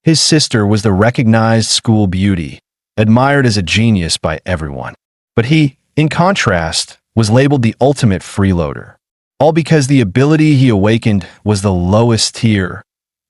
His sister was the recognized school beauty, admired as a genius by everyone. But he, in contrast, was labeled the ultimate freeloader. All because the ability he awakened was the lowest tier,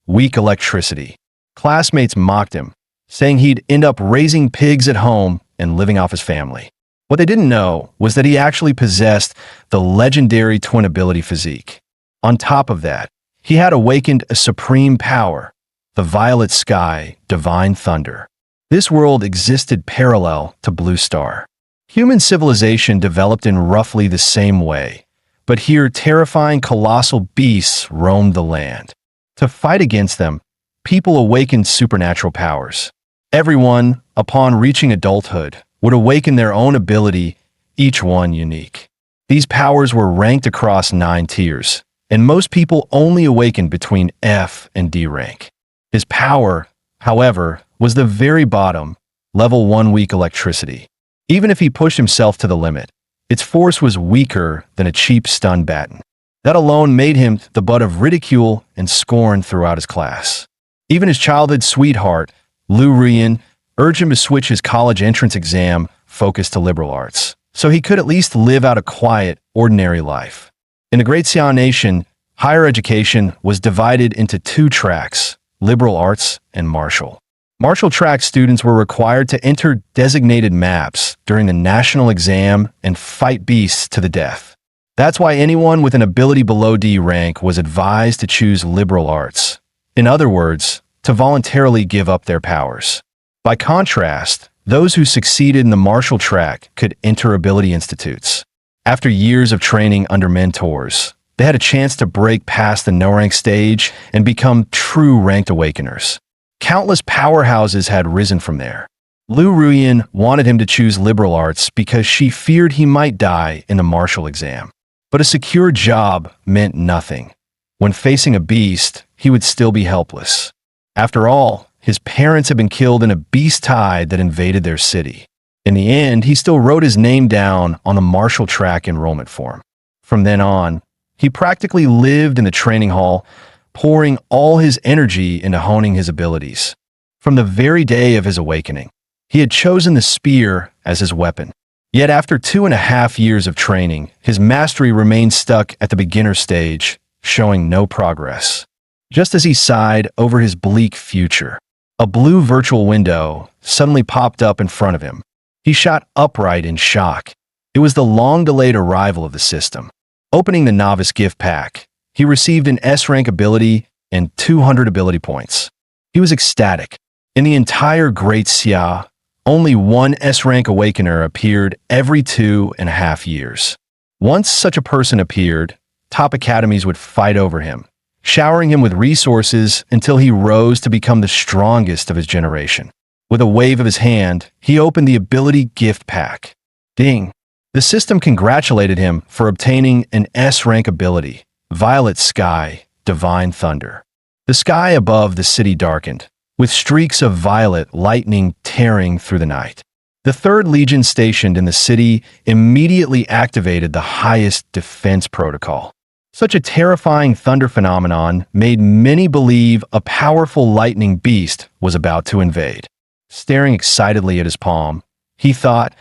weak electricity. Classmates mocked him, saying he'd end up raising pigs at home and living off his family. What they didn't know was that he actually possessed the legendary twin ability physique. On top of that, he had awakened a supreme power, the violet sky, divine thunder. This world existed parallel to Blue Star. Human civilization developed in roughly the same way, but here terrifying colossal beasts roamed the land. To fight against them, people awakened supernatural powers. Everyone, upon reaching adulthood, would awaken their own ability, each one unique. These powers were ranked across 9 tiers, and most people only awakened between F and D rank. His power, however, was the very bottom, level 1 weak electricity. Even if he pushed himself to the limit, its force was weaker than a cheap stun baton. That alone made him the butt of ridicule and scorn throughout his class. Even his childhood sweetheart, Lu Ruyan, urged him to switch his college entrance exam focus to liberal arts, so he could at least live out a quiet, ordinary life. In the Great Xian Nation, higher education was divided into 2 tracks, liberal arts and martial. Martial track students were required to enter designated maps during the national exam and fight beasts to the death. That's why anyone with an ability below D rank was advised to choose liberal arts. In other words, to voluntarily give up their powers. By contrast, those who succeeded in the martial track could enter ability institutes. After years of training under mentors, they had a chance to break past the no-rank stage and become true ranked awakeners. Countless powerhouses had risen from there. Lu Ruyan wanted him to choose liberal arts because she feared he might die in the martial exam. But a secure job meant nothing. When facing a beast, he would still be helpless. After all, his parents had been killed in a beast tide that invaded their city. In the end, he still wrote his name down on the martial track enrollment form. From then on, he practically lived in the training hall, pouring all his energy into honing his abilities. From the very day of his awakening, he had chosen the spear as his weapon. Yet after 2.5 years of training, his mastery remained stuck at the beginner stage, showing no progress. Just as he sighed over his bleak future, a blue virtual window suddenly popped up in front of him. He shot upright in shock. It was the long-delayed arrival of the system. Opening the novice gift pack, he received an S-rank ability and 200 ability points. He was ecstatic. In the entire Great Xia, only one S-rank awakener appeared every 2.5 years. Once such a person appeared, top academies would fight over him, showering him with resources until he rose to become the strongest of his generation. With a wave of his hand, he opened the ability gift pack. Ding! The system congratulated him for obtaining an S-rank ability, Violet Sky, Divine Thunder. The sky above the city darkened, with streaks of violet lightning tearing through the night. The 3rd Legion stationed in the city immediately activated the highest defense protocol. Such a terrifying thunder phenomenon made many believe a powerful lightning beast was about to invade. Staring excitedly at his palm, he thought,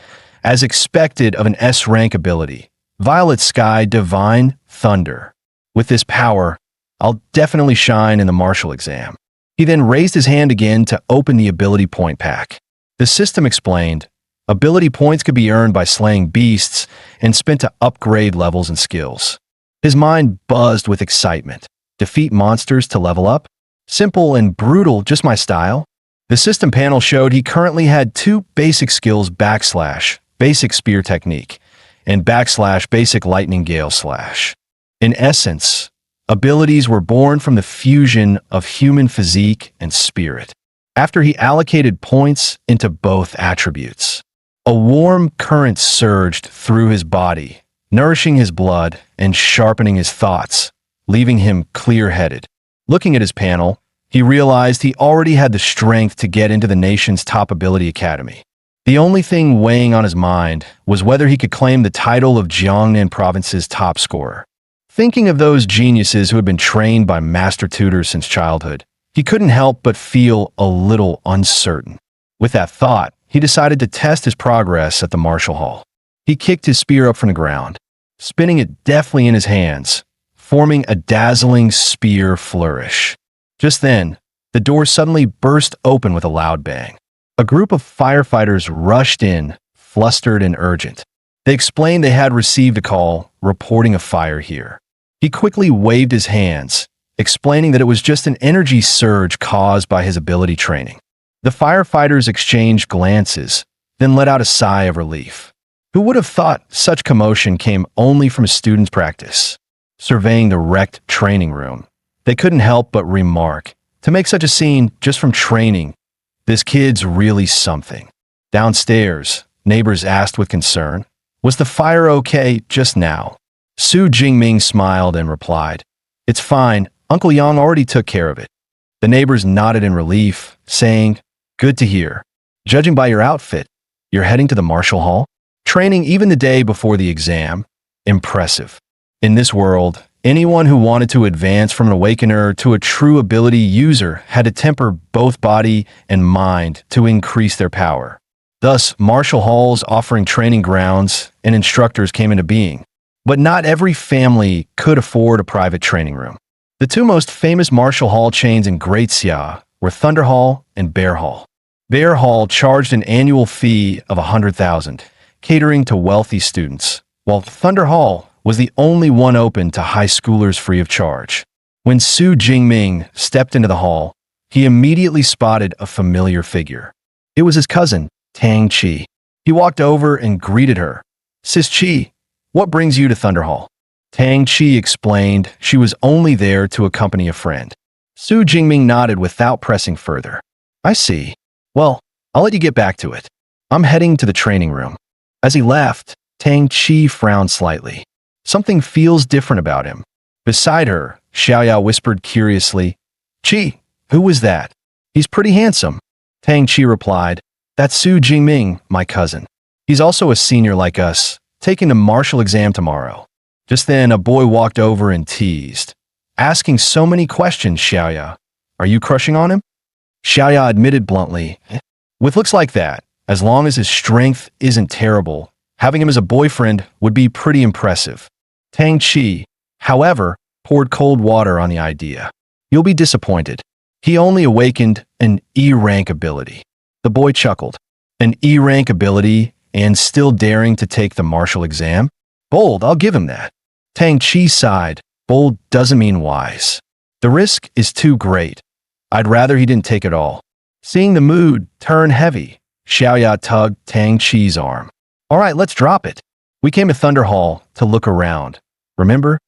as expected of an S-rank ability, Violet Sky Divine Thunder. With this power, I'll definitely shine in the martial exam. He then raised his hand again to open the ability point pack. The system explained, ability points could be earned by slaying beasts and spent to upgrade levels and skills. His mind buzzed with excitement. Defeat monsters to level up? Simple and brutal, just my style. The system panel showed he currently had 2 basic skills / basic spear technique and / basic lightning gale /. In essence, abilities were born from the fusion of human physique and spirit. After he allocated points into both attributes, a warm current surged through his body, nourishing his blood and sharpening his thoughts, leaving him clear-headed. Looking at his panel, he realized he already had the strength to get into the nation's top ability academy. The only thing weighing on his mind was whether he could claim the title of Jiangnan province's top scorer. Thinking of those geniuses who had been trained by master tutors since childhood, he couldn't help but feel a little uncertain. With that thought, he decided to test his progress at the martial hall. He kicked his spear up from the ground, spinning it deftly in his hands, forming a dazzling spear flourish. Just then, the door suddenly burst open with a loud bang. A group of firefighters rushed in, flustered and urgent. They explained they had received a call reporting a fire here. He quickly waved his hands, explaining that it was just an energy surge caused by his ability training. The firefighters exchanged glances, then let out a sigh of relief. Who would have thought such commotion came only from a student's practice? Surveying the wrecked training room, they couldn't help but remark, to make such a scene just from training, this kid's really something. Downstairs, neighbors asked with concern, was the fire okay just now? Su Jingming smiled and replied, "It's fine, Uncle Yang already took care of it." The neighbors nodded in relief, saying, "Good to hear. Judging by your outfit, you're heading to the martial hall? Training even the day before the exam? Impressive." In this world, anyone who wanted to advance from an awakener to a true ability user had to temper both body and mind to increase their power. Thus, martial halls offering training grounds and instructors came into being. But not every family could afford a private training room. The two most famous martial hall chains in Great Xia were Thunder Hall and Bear Hall. Bear Hall charged an annual fee of 100,000, catering to wealthy students, while Thunder Hall was the only one open to high schoolers free of charge. When Su Jingming stepped into the hall, he immediately spotted a familiar figure. It was his cousin, Tang Chi. He walked over and greeted her. "Sis Chi, what brings you to Thunder Hall?" Tang Chi explained she was only there to accompany a friend. Su Jingming nodded without pressing further. "I see. Well, I'll let you get back to it. I'm heading to the training room." As he left, Tang Chi frowned slightly. Something feels different about him. Beside her, Xiaoyao whispered curiously, "Chi, who was that? He's pretty handsome." Tang Chi replied, "That's Su Jingming, my cousin. He's also a senior like us, taking the martial exam tomorrow." Just then, a boy walked over and teased, "Asking so many questions, Xiaoya. Are you crushing on him?" Xiaoya admitted bluntly, "With looks like that, as long as his strength isn't terrible, having him as a boyfriend would be pretty impressive." Tang Chi, however, poured cold water on the idea. "You'll be disappointed. He only awakened an E-rank ability." The boy chuckled. "An E-rank ability and still daring to take the martial exam? Bold, I'll give him that." Tang Chi sighed. "Bold doesn't mean wise. The risk is too great. I'd rather he didn't take it all." Seeing the mood turn heavy, Xiaoya tugged Tang Chi's arm. "All right, let's drop it. We came to Thunder Hall to look around. Remember?"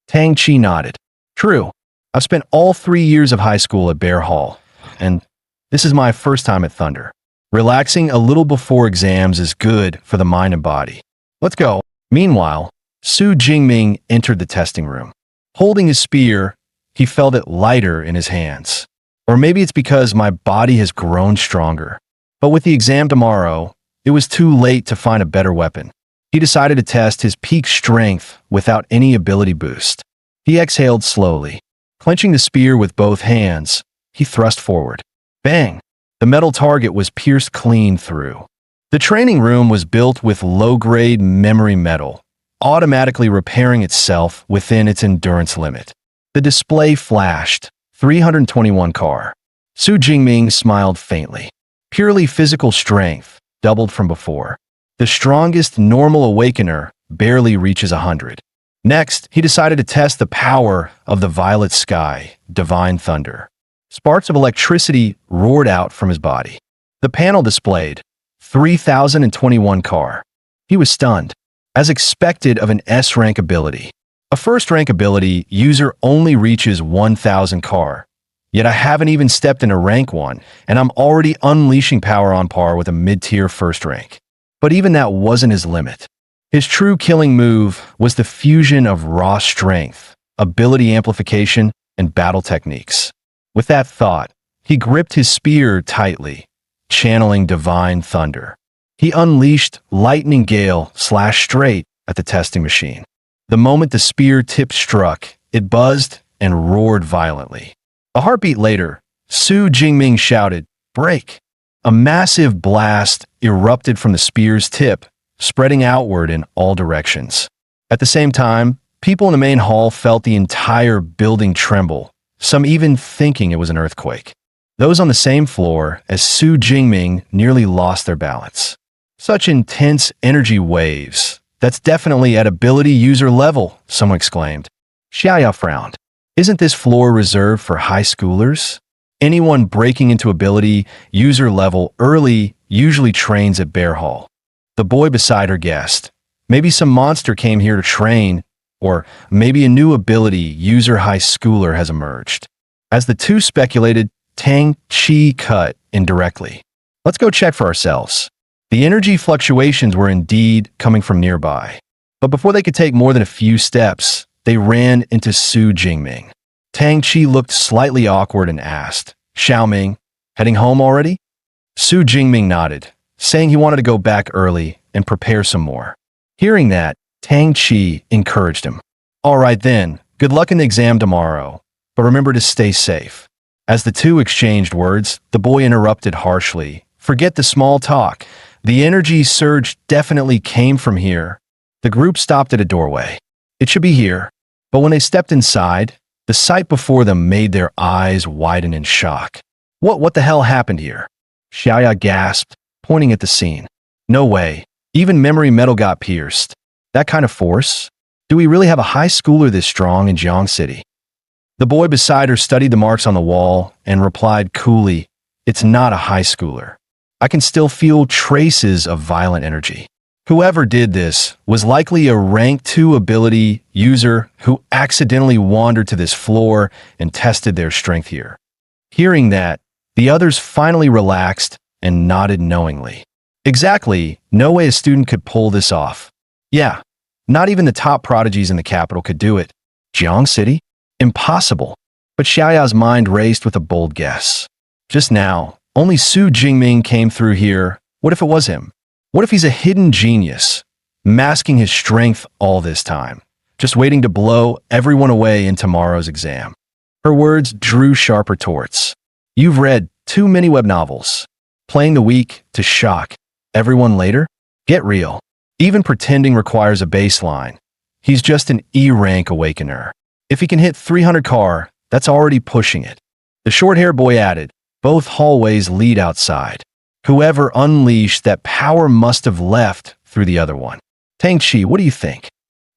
Tang Chi nodded. "True. I've spent all 3 years of high school at Bear Hall, and this is my first time at Thunder. Relaxing a little before exams is good for the mind and body. Let's go." Meanwhile, Su Jingming entered the testing room. Holding his spear, he felt it lighter in his hands. Or maybe it's because my body has grown stronger. But with the exam tomorrow, it was too late to find a better weapon. He decided to test his peak strength without any ability boost. He exhaled slowly. Clenching the spear with both hands, he thrust forward. Bang! The metal target was pierced clean through. The training room was built with low-grade memory metal, automatically repairing itself within its endurance limit. The display flashed, 321 CAR. Su Jingming smiled faintly. Purely physical strength, doubled from before. The strongest normal awakener barely reaches 100. Next, he decided to test the power of the violet sky, divine thunder. Sparks of electricity roared out from his body. The panel displayed 3,021 CAR. He was stunned. As expected of an S-rank ability. A first-rank ability user only reaches 1,000 CAR. Yet I haven't even stepped into rank 1, and I'm already unleashing power on par with a mid-tier first rank. But even that wasn't his limit. His true killing move was the fusion of raw strength, ability amplification, and battle techniques. With that thought, he gripped his spear tightly, channeling divine thunder. He unleashed lightning gale /straight at the testing machine. The moment the spear tip struck, it buzzed and roared violently. A heartbeat later, Su Jingming shouted, "Break!" A massive blast erupted from the spear's tip, spreading outward in all directions. At the same time, people in the main hall felt the entire building tremble, some even thinking it was an earthquake. Those on the same floor as Su Jingming nearly lost their balance. Such intense energy waves. That's definitely at ability user level, someone exclaimed. Xiaoya frowned. Isn't this floor reserved for high schoolers? Anyone breaking into ability user level early usually trains at Bear Hall. The boy beside her guessed. Maybe some monster came here to train, or maybe a new ability user high schooler has emerged. As the two speculated, Tang Chi cut indirectly. Let's go check for ourselves. The energy fluctuations were indeed coming from nearby. But before they could take more than a few steps, they ran into Su Jingming. Tang Chi looked slightly awkward and asked, "Xiaoming, heading home already?" Su Jingming nodded, saying he wanted to go back early and prepare some more. Hearing that, Tang Chi encouraged him. "All right then, good luck in the exam tomorrow, but remember to stay safe." As the two exchanged words, the boy interrupted harshly. "Forget the small talk. The energy surge definitely came from here." The group stopped at a doorway. It should be here. But when they stepped inside, the sight before them made their eyes widen in shock. What the hell happened here? Xiaoya gasped, pointing at the scene. No way. Even memory metal got pierced. That kind of force? Do we really have a high schooler this strong in Jiang City? The boy beside her studied the marks on the wall and replied coolly, "It's not a high schooler. I can still feel traces of violent energy." Whoever did this was likely a rank 2 ability user who accidentally wandered to this floor and tested their strength here. Hearing that, the others finally relaxed and nodded knowingly. Exactly, no way a student could pull this off. Yeah, not even the top prodigies in the capital could do it. Jiang City? Impossible. But Xiaoya's mind raced with a bold guess. Just now, only Su Jingming came through here. What if it was him? What if he's a hidden genius, masking his strength all this time, just waiting to blow everyone away in tomorrow's exam? Her words drew sharp retorts. You've read too many web novels. Playing the weak to shock everyone later? Get real. Even pretending requires a baseline. He's just an E-rank awakener. If he can hit 300 car, that's already pushing it. The short-haired boy added, both hallways lead outside. Whoever unleashed that power must have left through the other one. Tang Chi, what do you think?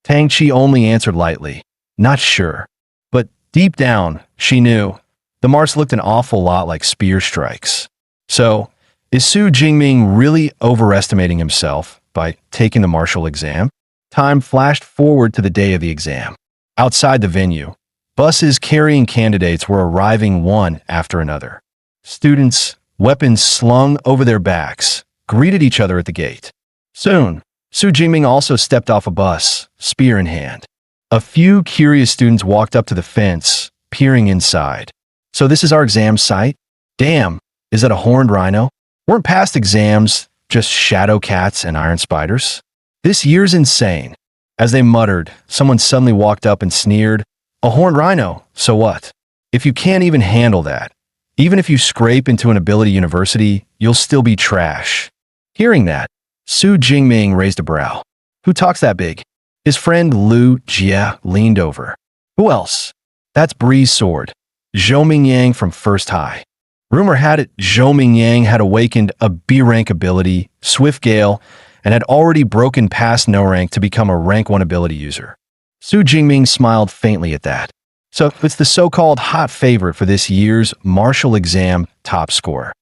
Tang Chi only answered lightly, not sure. But deep down, she knew. The marks looked an awful lot like spear strikes. So, is Su Jingming really overestimating himself by taking the martial exam? Time flashed forward to the day of the exam. Outside the venue, buses carrying candidates were arriving one after another. Students, weapons slung over their backs, greeted each other at the gate. Soon, Su Jingming also stepped off a bus, spear in hand. A few curious students walked up to the fence, peering inside. So this is our exam site? Damn, is that a horned rhino? Weren't past exams just shadow cats and iron spiders? This year's insane. As they muttered, someone suddenly walked up and sneered, "A horned rhino, so what? If you can't even handle that, even if you scrape into an ability university, you'll still be trash." Hearing that, Su Jingming raised a brow. Who talks that big? His friend Lu Jie leaned over. Who else? That's Bree's sword, Zhou Mingyang from First High. Rumor had it Zhou Mingyang had awakened a B-rank ability, Swift Gale, and had already broken past no rank to become a rank 1 ability user. Su Jingming smiled faintly at that. So it's the so-called hot favorite for this year's martial exam top score.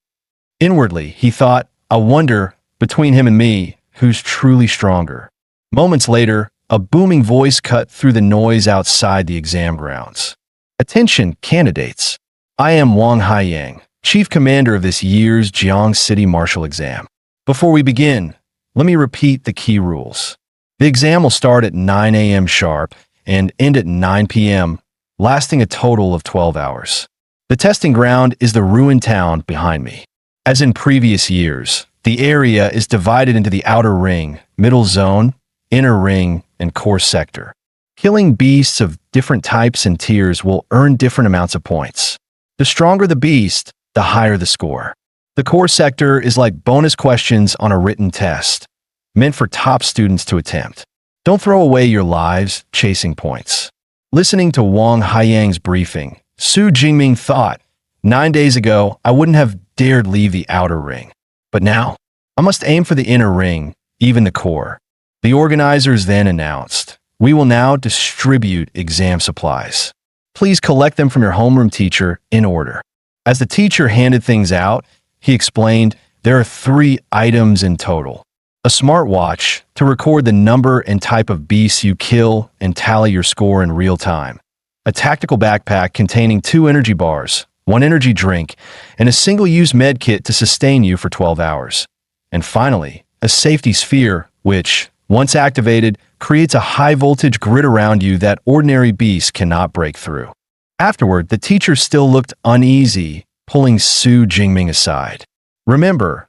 Inwardly, he thought, I wonder, between him and me, who's truly stronger. Moments later, a booming voice cut through the noise outside the exam grounds. Attention, candidates. I am Wang Haiyang, Chief Commander of this year's Jiang City Martial Exam. Before we begin, let me repeat the key rules. The exam will start at 9 a.m. sharp and end at 9 p.m., lasting a total of 12 hours. The testing ground is the ruined town behind me. As in previous years, the area is divided into the outer ring, middle zone, inner ring, and core sector. Killing beasts of different types and tiers will earn different amounts of points. The stronger the beast, the higher the score. The core sector is like bonus questions on a written test, meant for top students to attempt. Don't throw away your lives chasing points. Listening to Wang Haiyang's briefing, Su Jingming thought, 9 days ago, I wouldn't have dared leave the outer ring. But now, I must aim for the inner ring, even the core. The organizers then announced, we will now distribute exam supplies. Please collect them from your homeroom teacher in order. As the teacher handed things out, he explained, there are 3 items in total. A smartwatch to record the number and type of beasts you kill and tally your score in real time. A tactical backpack containing 2 energy bars, 1 energy drink, and a single-use med kit to sustain you for 12 hours. And finally, a safety sphere, which, once activated, creates a high-voltage grid around you that ordinary beasts cannot break through. Afterward, the teacher still looked uneasy, pulling Su Jingming aside. Remember,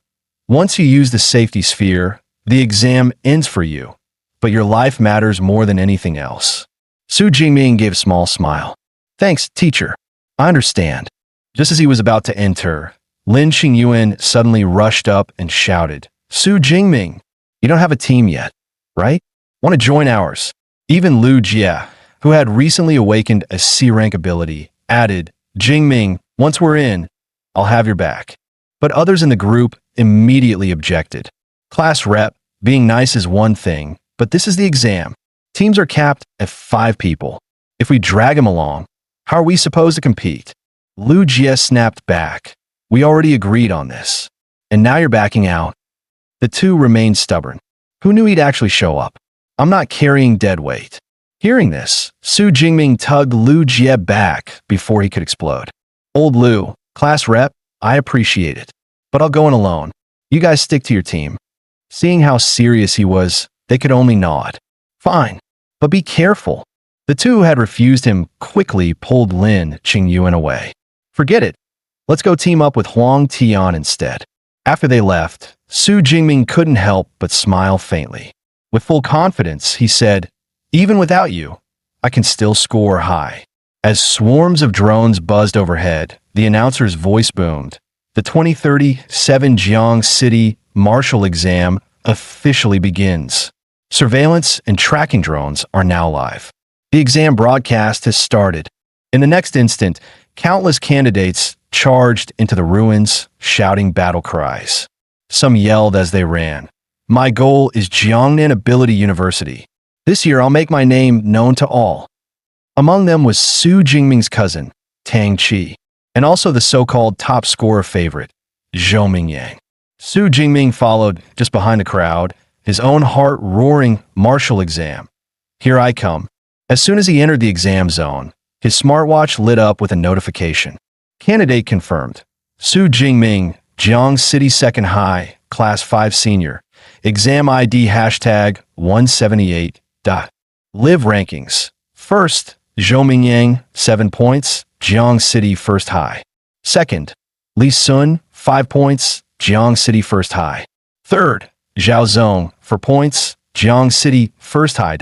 once you use the safety sphere, the exam ends for you, but your life matters more than anything else. Su Jingming gave a small smile. Thanks, teacher. I understand. Just as he was about to enter, Lin Qingyuan suddenly rushed up and shouted, Su Jingming, you don't have a team yet, right? Want to join ours? Even Lu Jie, who had recently awakened a C-rank ability, added, Jingming, once we're in, I'll have your back. But others in the group immediately objected. Class rep, being nice is one thing, but this is the exam. Teams are capped at 5 people. If we drag them along, how are we supposed to compete? Lu Jie snapped back. We already agreed on this. And now you're backing out. The two remained stubborn. Who knew he'd actually show up? I'm not carrying dead weight. Hearing this, Su Jingming tugged Lu Jie back before he could explode. Old Lu, class rep, I appreciate it. But I'll go in alone. You guys stick to your team. Seeing how serious he was, they could only nod. Fine, but be careful. The two who had refused him quickly pulled Lin Qingyuan away. Forget it. Let's go team up with Huang Tian instead. After they left, Su Jingming couldn't help but smile faintly. With full confidence, he said, even without you, I can still score high. As swarms of drones buzzed overhead, the announcer's voice boomed. The 2037 Jiang City Marshal Exam officially begins. Surveillance and tracking drones are now live. The exam broadcast has started. In the next instant, countless candidates charged into the ruins, shouting battle cries. Some yelled as they ran. My goal is Jiangnan Ability University. This year I'll make my name known to all. Among them was Su Jingming's cousin, Tang Qi, and also the so-called top scorer favorite, Zhou Mingyang. Su Jingming followed just behind the crowd, his own heart roaring martial exam. Here I come. As soon as he entered the exam zone, his smartwatch lit up with a notification. Candidate confirmed. Su Jingming, Jiang City Second High, Class 5 Senior. Exam ID hashtag 178. Live rankings. First, Zhou Mingyang, 7 points, Jiang City First High. Second, Li Sun, 5 points, Jiang City First High. Third, Zhao Zong, 4 points, Jiang City First High.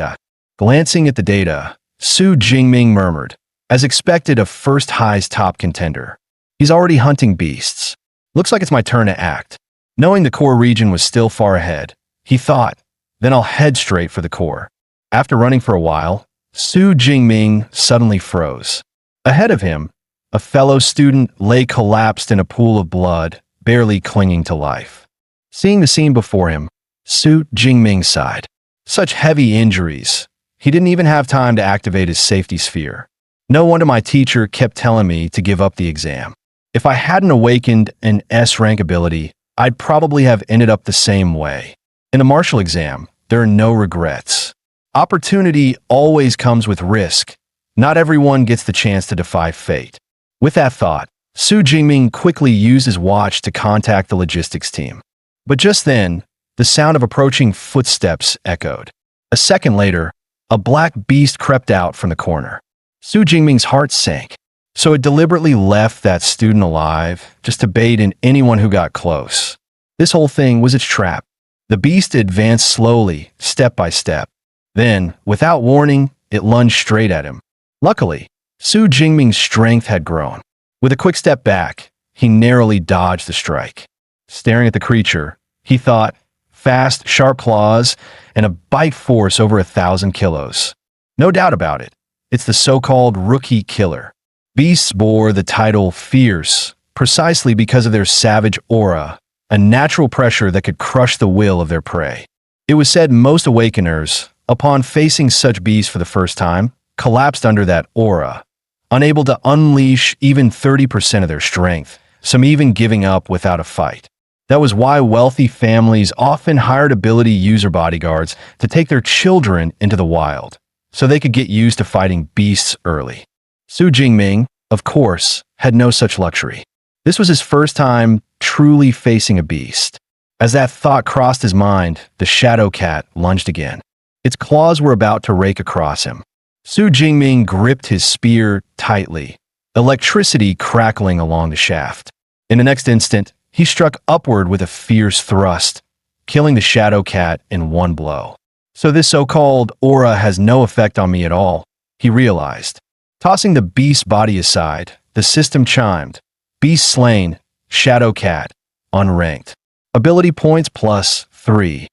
Glancing at the data, Su Jingming murmured, as expected of First High's top contender. He's already hunting beasts. Looks like it's my turn to act. Knowing the core region was still far ahead, he thought, then I'll head straight for the core. After running for a while, Su Jingming suddenly froze. Ahead of him, a fellow student lay collapsed in a pool of blood, barely clinging to life. Seeing the scene before him, Su Jingming sighed. Such heavy injuries. He didn't even have time to activate his safety sphere. No wonder my teacher kept telling me to give up the exam. If I hadn't awakened an S-rank ability, I'd probably have ended up the same way. In a martial exam, there are no regrets. Opportunity always comes with risk. Not everyone gets the chance to defy fate. With that thought, Su Jingming quickly used his watch to contact the logistics team. But just then, the sound of approaching footsteps echoed. A second later, a black beast crept out from the corner. Su Jingming's heart sank. So it deliberately left that student alive just to bait in anyone who got close. This whole thing was its trap. The beast advanced slowly, step by step. Then, without warning, it lunged straight at him. Luckily, Su Jingming's strength had grown. With a quick step back, he narrowly dodged the strike. Staring at the creature, he thought, fast, sharp claws, and a bite force over 1,000 kilos. No doubt about it, it's the so-called rookie killer. Beasts bore the title fierce, precisely because of their savage aura, a natural pressure that could crush the will of their prey. It was said most awakeners, upon facing such beasts for the first time, collapsed under that aura, unable to unleash even 30% of their strength, some even giving up without a fight. That was why wealthy families often hired ability user bodyguards to take their children into the wild, so they could get used to fighting beasts early. Su Jingming, of course, had no such luxury. This was his first time truly facing a beast. As that thought crossed his mind, the shadow cat lunged again. Its claws were about to rake across him. Su Jingming gripped his spear tightly, electricity crackling along the shaft. In the next instant, he struck upward with a fierce thrust, killing the shadow cat in one blow. So this so-called aura has no effect on me at all, he realized. Tossing the beast's body aside, the system chimed. Beast slain, shadow cat, unranked. Ability points plus 3.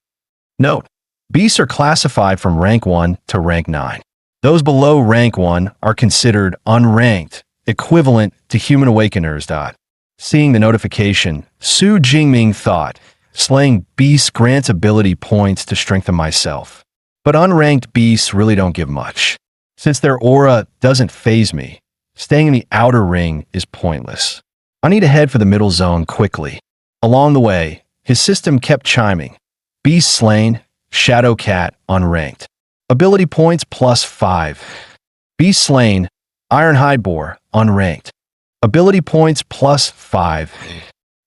Note, beasts are classified from rank 1 to rank 9. Those below rank 1 are considered unranked, equivalent to human awakeners. Seeing the notification, Su Jingming thought, slaying beasts grants ability points to strengthen myself. But unranked beasts really don't give much. Since their aura doesn't faze me, staying in the outer ring is pointless. I need to head for the middle zone quickly. Along the way, his system kept chiming. Beast slain, shadow cat unranked. Ability points plus 5. Beast slain, ironhide boar unranked. Ability points plus 5.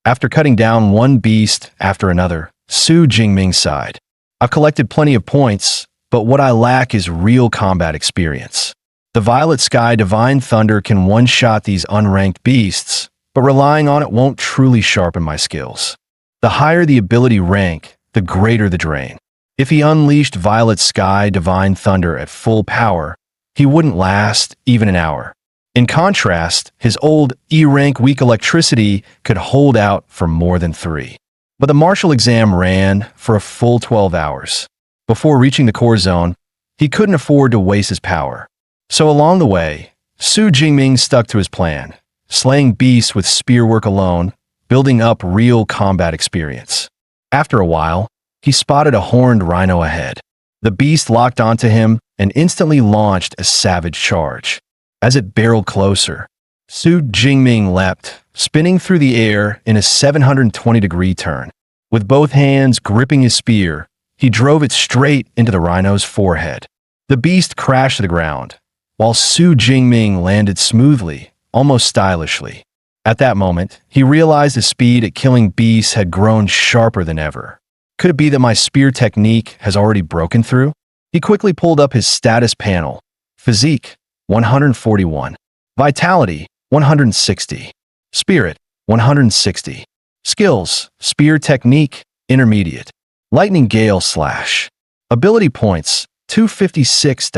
After cutting down one beast after another, Su Jingming sighed. I've collected plenty of points, but what I lack is real combat experience. The Violet Sky Divine Thunder can one-shot these unranked beasts, but relying on it won't truly sharpen my skills. The higher the ability rank, the greater the drain. If he unleashed Violet Sky Divine Thunder at full power, he wouldn't last even an hour. In contrast, his old E-rank weak electricity could hold out for more than 3. But the martial exam ran for a full 12 hours. Before reaching the core zone, he couldn't afford to waste his power. So along the way, Su Jingming stuck to his plan, slaying beasts with spearwork alone, building up real combat experience. After a while, he spotted a horned rhino ahead. The beast locked onto him and instantly launched a savage charge. As it barreled closer, Su Jingming leapt, spinning through the air in a 720-degree turn. With both hands gripping his spear, he drove it straight into the rhino's forehead. The beast crashed to the ground, while Su Jingming landed smoothly, almost stylishly. At that moment, he realized his speed at killing beasts had grown sharper than ever. Could it be that my spear technique has already broken through? He quickly pulled up his status panel. Physique, 141. Vitality, 160. Spirit, 160. Skills, spear technique, intermediate. Lightning Gale Slash. Ability points, 256.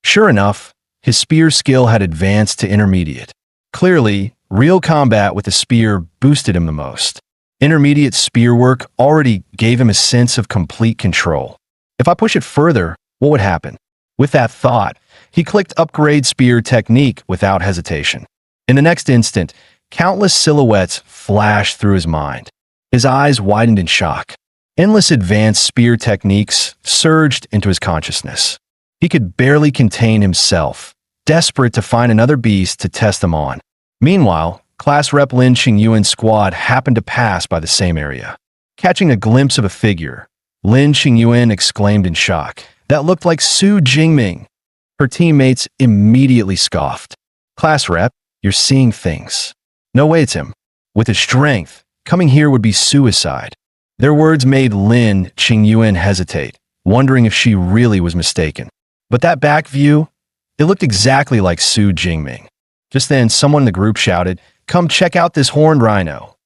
Sure enough, his spear skill had advanced to intermediate. Clearly, real combat with the spear boosted him the most. Intermediate spear work already gave him a sense of complete control. If I push it further, what would happen? With that thought, he clicked Upgrade Spear Technique without hesitation. In the next instant, countless silhouettes flashed through his mind. His eyes widened in shock. Endless advanced spear techniques surged into his consciousness. He could barely contain himself, desperate to find another beast to test them on. Meanwhile, Class Rep Lin Qingyuan's squad happened to pass by the same area. Catching a glimpse of a figure, Lin Qingyuan exclaimed in shock. That looked like Su Jingming. Her teammates immediately scoffed. Class Rep, you're seeing things. No way it's him. With his strength, coming here would be suicide. Their words made Lin Qingyuan hesitate, wondering if she really was mistaken. But that back view, it looked exactly like Su Jingming. Just then, someone in the group shouted, "Come check out this horned rhino."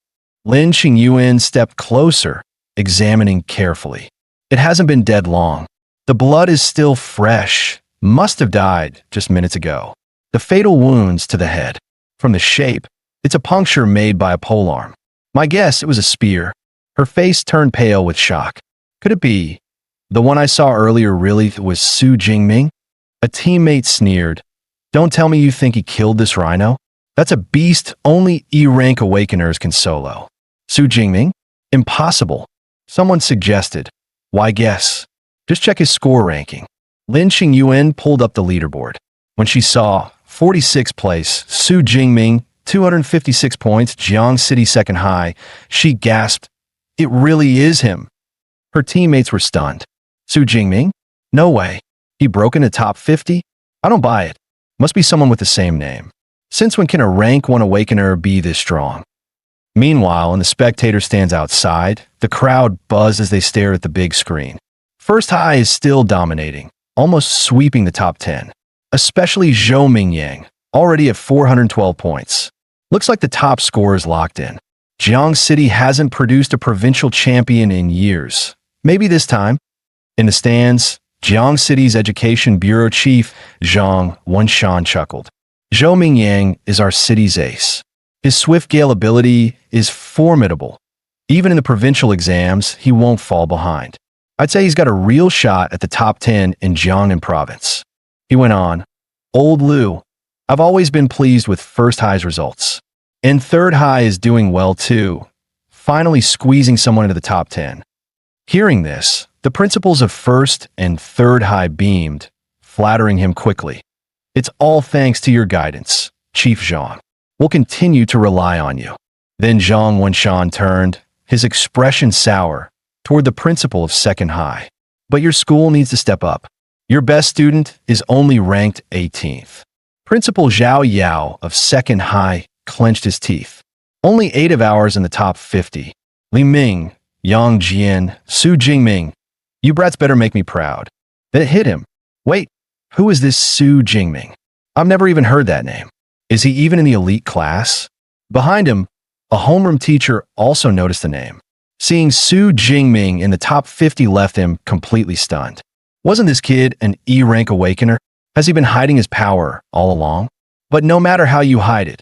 Lin Qingyuan stepped closer, examining carefully. It hasn't been dead long. The blood is still fresh, must have died just minutes ago. The fatal wounds to the head. From the shape, It's a puncture made by a polearm. My guess, it was a spear. Her face turned pale with shock. Could it be the one I saw earlier really was Su Jingming? A teammate sneered. Don't tell me you think he killed this rhino? That's a beast only E-rank awakeners can solo. Su Jingming? Impossible. Someone suggested. Why guess? Just check his score ranking. Lin Qingyuan pulled up the leaderboard. When she saw 46th place, Su Jingming, 256 points, Jiang City second high, she gasped, "It really is him." Her teammates were stunned. Su Jingming? No way. He broke into top 50? I don't buy it. Must be someone with the same name. Since when can a rank 1 awakener be this strong? Meanwhile, in the spectator stands outside, the crowd buzz as they stare at the big screen. First High is still dominating, almost sweeping the top 10. Especially Zhou Mingyang, already at 412 points. Looks like the top score is locked in. Jiang City hasn't produced a provincial champion in years. Maybe this time. In the stands, Jiang City's Education Bureau Chief Zhang Wenshan chuckled. Zhou Mingyang is our city's ace. His swift gale ability is formidable. Even in the provincial exams, he won't fall behind. I'd say he's got a real shot at the top 10 in Jiangnan province. He went on, Old Liu, I've always been pleased with First High's results. And Third High is doing well too, finally squeezing someone into the top 10. Hearing this, the principals of First and Third High beamed, flattering him quickly. It's all thanks to your guidance, Chief Zhang. We'll continue to rely on you. Then Zhang Wenshan turned, his expression sour, toward the principal of Second High. But your school needs to step up. Your best student is only ranked 18th. Principal Zhao Yao of Second High clenched his teeth. Only 8 of ours in the top 50. Li Ming, Yang Jian, Su Jingming. You brats better make me proud. Then it hit him. Wait, who is this Su Jingming? I've never even heard that name. Is he even in the elite class? Behind him, a homeroom teacher also noticed the name. Seeing Su Jingming in the top 50 left him completely stunned. Wasn't this kid an E-rank awakener? Has he been hiding his power all along? But no matter how you hide it,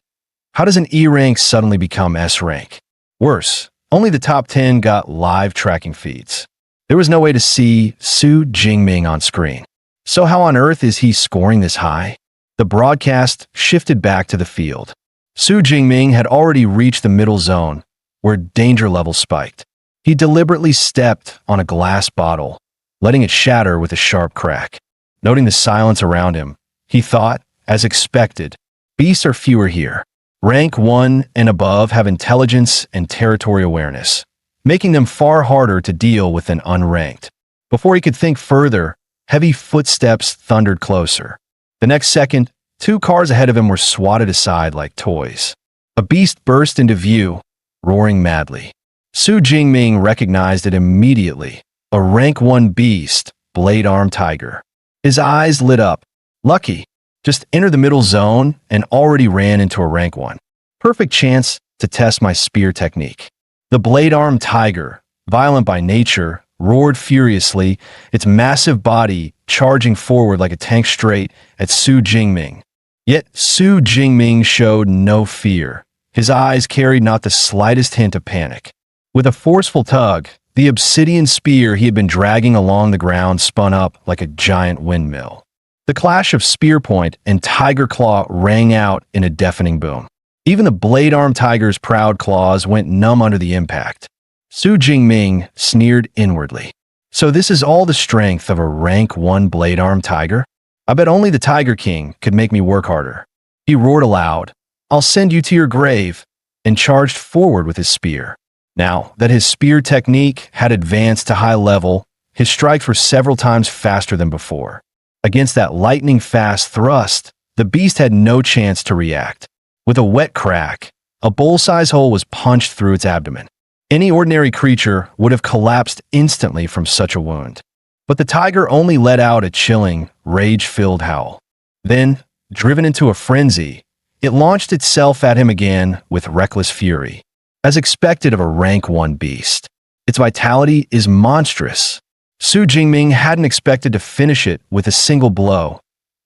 how does an E-rank suddenly become S-rank? Worse, only the top 10 got live tracking feeds. There was no way to see Su Jingming on screen. So how on earth is he scoring this high? The broadcast shifted back to the field. Su Jingming had already reached the middle zone, where danger level spiked. He deliberately stepped on a glass bottle, letting it shatter with a sharp crack. Noting the silence around him, he thought, as expected, beasts are fewer here. Rank 1 and above have intelligence and territory awareness, making them far harder to deal with than unranked. Before he could think further, heavy footsteps thundered closer. The next second, 2 cars ahead of him were swatted aside like toys. A beast burst into view, roaring madly. Su Jingming recognized it immediately. A rank 1 beast, blade arm tiger. His eyes lit up. Lucky. Just entered the middle zone and already ran into a rank 1. Perfect chance to test my spear technique. The blade arm tiger, violent by nature, roared furiously, its massive body charging forward like a tank straight at Su Jingming. Yet Su Jingming showed no fear. His eyes carried not the slightest hint of panic. With a forceful tug, the obsidian spear he had been dragging along the ground spun up like a giant windmill. The clash of spear point and tiger claw rang out in a deafening boom. Even the blade arm tiger's proud claws went numb under the impact. Su Jingming sneered inwardly. So this is all the strength of a rank 1 blade arm tiger? I bet only the Tiger King could make me work harder. He roared aloud, I'll send you to your grave, and charged forward with his spear. Now that his spear technique had advanced to high level, his strikes were several times faster than before. Against that lightning-fast thrust, the beast had no chance to react. With a wet crack, a bowl-sized hole was punched through its abdomen. Any ordinary creature would have collapsed instantly from such a wound. But the tiger only let out a chilling, rage-filled howl. Then, driven into a frenzy, it launched itself at him again with reckless fury. As expected of a rank 1 beast, its vitality is monstrous. Su Jingming hadn't expected to finish it with a single blow,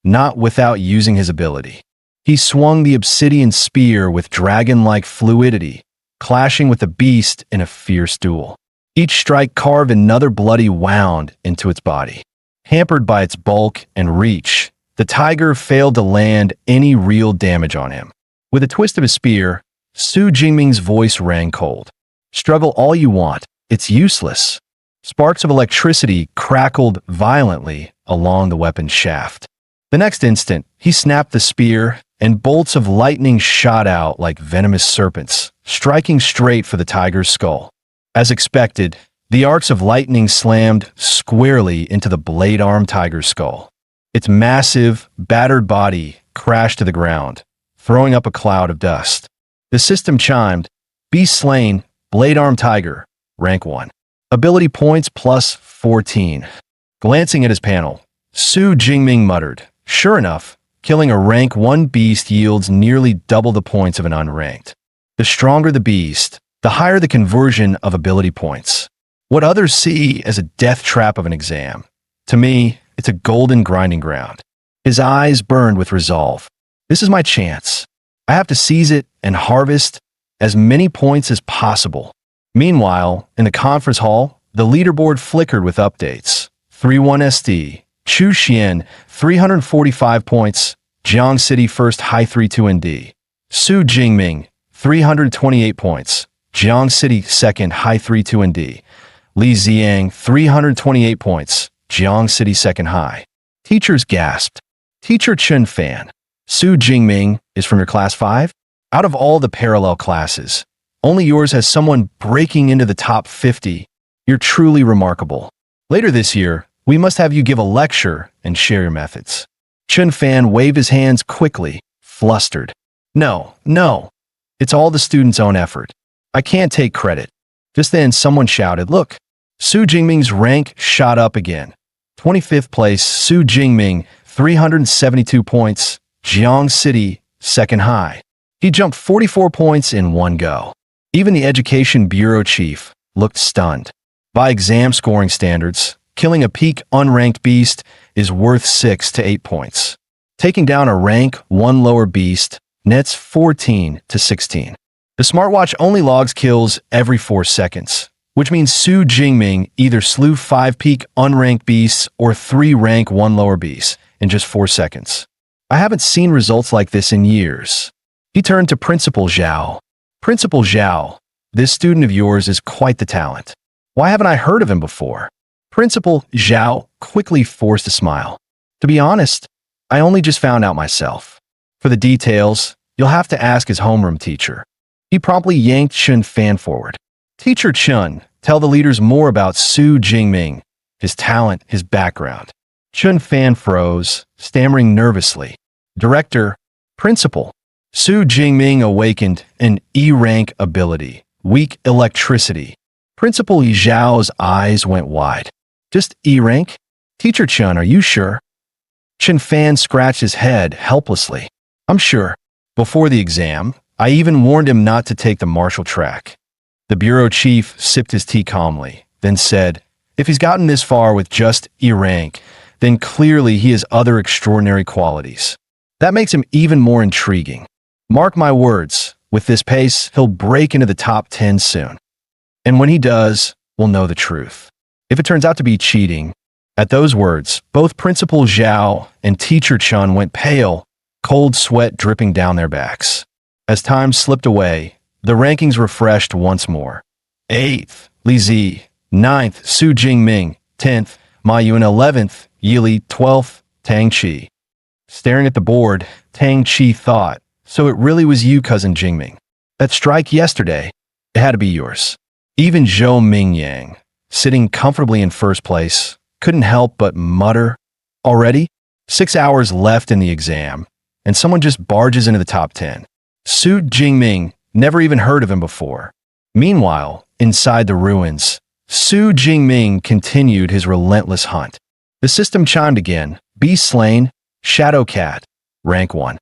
not without using his ability. He swung the obsidian spear with dragon-like fluidity, clashing with the beast in a fierce duel. Each strike carved another bloody wound into its body. Hampered by its bulk and reach, the tiger failed to land any real damage on him. With a twist of his spear, Su Jingming's voice rang cold. "Struggle all you want. It's useless." Sparks of electricity crackled violently along the weapon's shaft. The next instant, he snapped the spear, and bolts of lightning shot out like venomous serpents, striking straight for the tiger's skull. As expected, the arcs of lightning slammed squarely into the blade-armed tiger's skull. Its massive, battered body crashed to the ground, throwing up a cloud of dust. The system chimed, "Beast slain, blade-armed tiger, rank 1. Ability points plus 14. Glancing at his panel, Su Jingming muttered, "Sure enough, killing a rank 1 beast yields nearly double the points of an unranked. The stronger the beast, the higher the conversion of ability points. What others see as a death trap of an exam, to me, it's a golden grinding ground." His eyes burned with resolve. "This is my chance. I have to seize it and harvest as many points as possible." Meanwhile, in the conference hall, the leaderboard flickered with updates. 3-1 SD, Chu Xian, 345 points, Jiang City first high 3-2 ND. Su Jingming, 328 points, Jiang City second high 3-2 ND. Li Xiang, 328 points, Jiang City second high. Teachers gasped. Teacher Chun Fan, Su Jingming is from your class 5? Out of all the parallel classes, only yours has someone breaking into the top 50. You're truly remarkable. Later this year, we must have you give a lecture and share your methods. Chun Fan waved his hands quickly, flustered. No, it's all the student's own effort. I can't take credit. Just then, someone shouted, "Look!" Su Jingming's rank shot up again. 25th place, Su Jingming, 372 points, Jiang City, second high. He jumped 44 points in one go. Even the Education Bureau chief looked stunned. By exam scoring standards, killing a peak unranked beast is worth 6 to 8 points. Taking down a rank 1 lower beast nets 14 to 16. The smartwatch only logs kills every 4 seconds, which means Su Jingming either slew 5 peak unranked beasts or 3 rank 1 lower beasts in just 4 seconds. I haven't seen results like this in years. He turned to Principal Zhao. "Principal Zhao, this student of yours is quite the talent. Why haven't I heard of him before?" Principal Zhao quickly forced a smile. "To be honest, I only just found out myself. For the details, you'll have to ask his homeroom teacher." He promptly yanked Chun Fan forward. "Teacher Chun, tell the leaders more about Su Jingming, his talent, his background." Chun Fan froze, stammering nervously. "Director, Principal, Su Jingming awakened an E-rank ability, weak electricity." Principal Zhao's eyes went wide. "Just E-rank? Teacher Chun, are you sure?" Chun Fan scratched his head helplessly. "I'm sure. Before the exam, I even warned him not to take the martial track." The bureau chief sipped his tea calmly, then said, "If he's gotten this far with just E-rank, then clearly he has other extraordinary qualities. That makes him even more intriguing. Mark my words, with this pace, he'll break into the top 10 soon. And when he does, we'll know the truth. If it turns out to be cheating..." At those words, both Principal Zhao and Teacher Chun went pale, cold sweat dripping down their backs. As time slipped away, the rankings refreshed once more. 8th, Li Zi. 9th, Su Jingming. 10th, Ma Yun. 11th, Yili. 12th, Tang Qi. Staring at the board, Tang Qi thought, "So it really was you, Cousin Jingming. That strike yesterday, it had to be yours." Even Zhou Mingyang, sitting comfortably in first place, couldn't help but mutter, "Already? 6 hours left in the exam, and someone just barges into the top 10. Su Jingming, never even heard of him before." Meanwhile, inside the ruins, Su Jingming continued his relentless hunt. The system chimed again. "Beast slain, Shadow Cat, rank 1.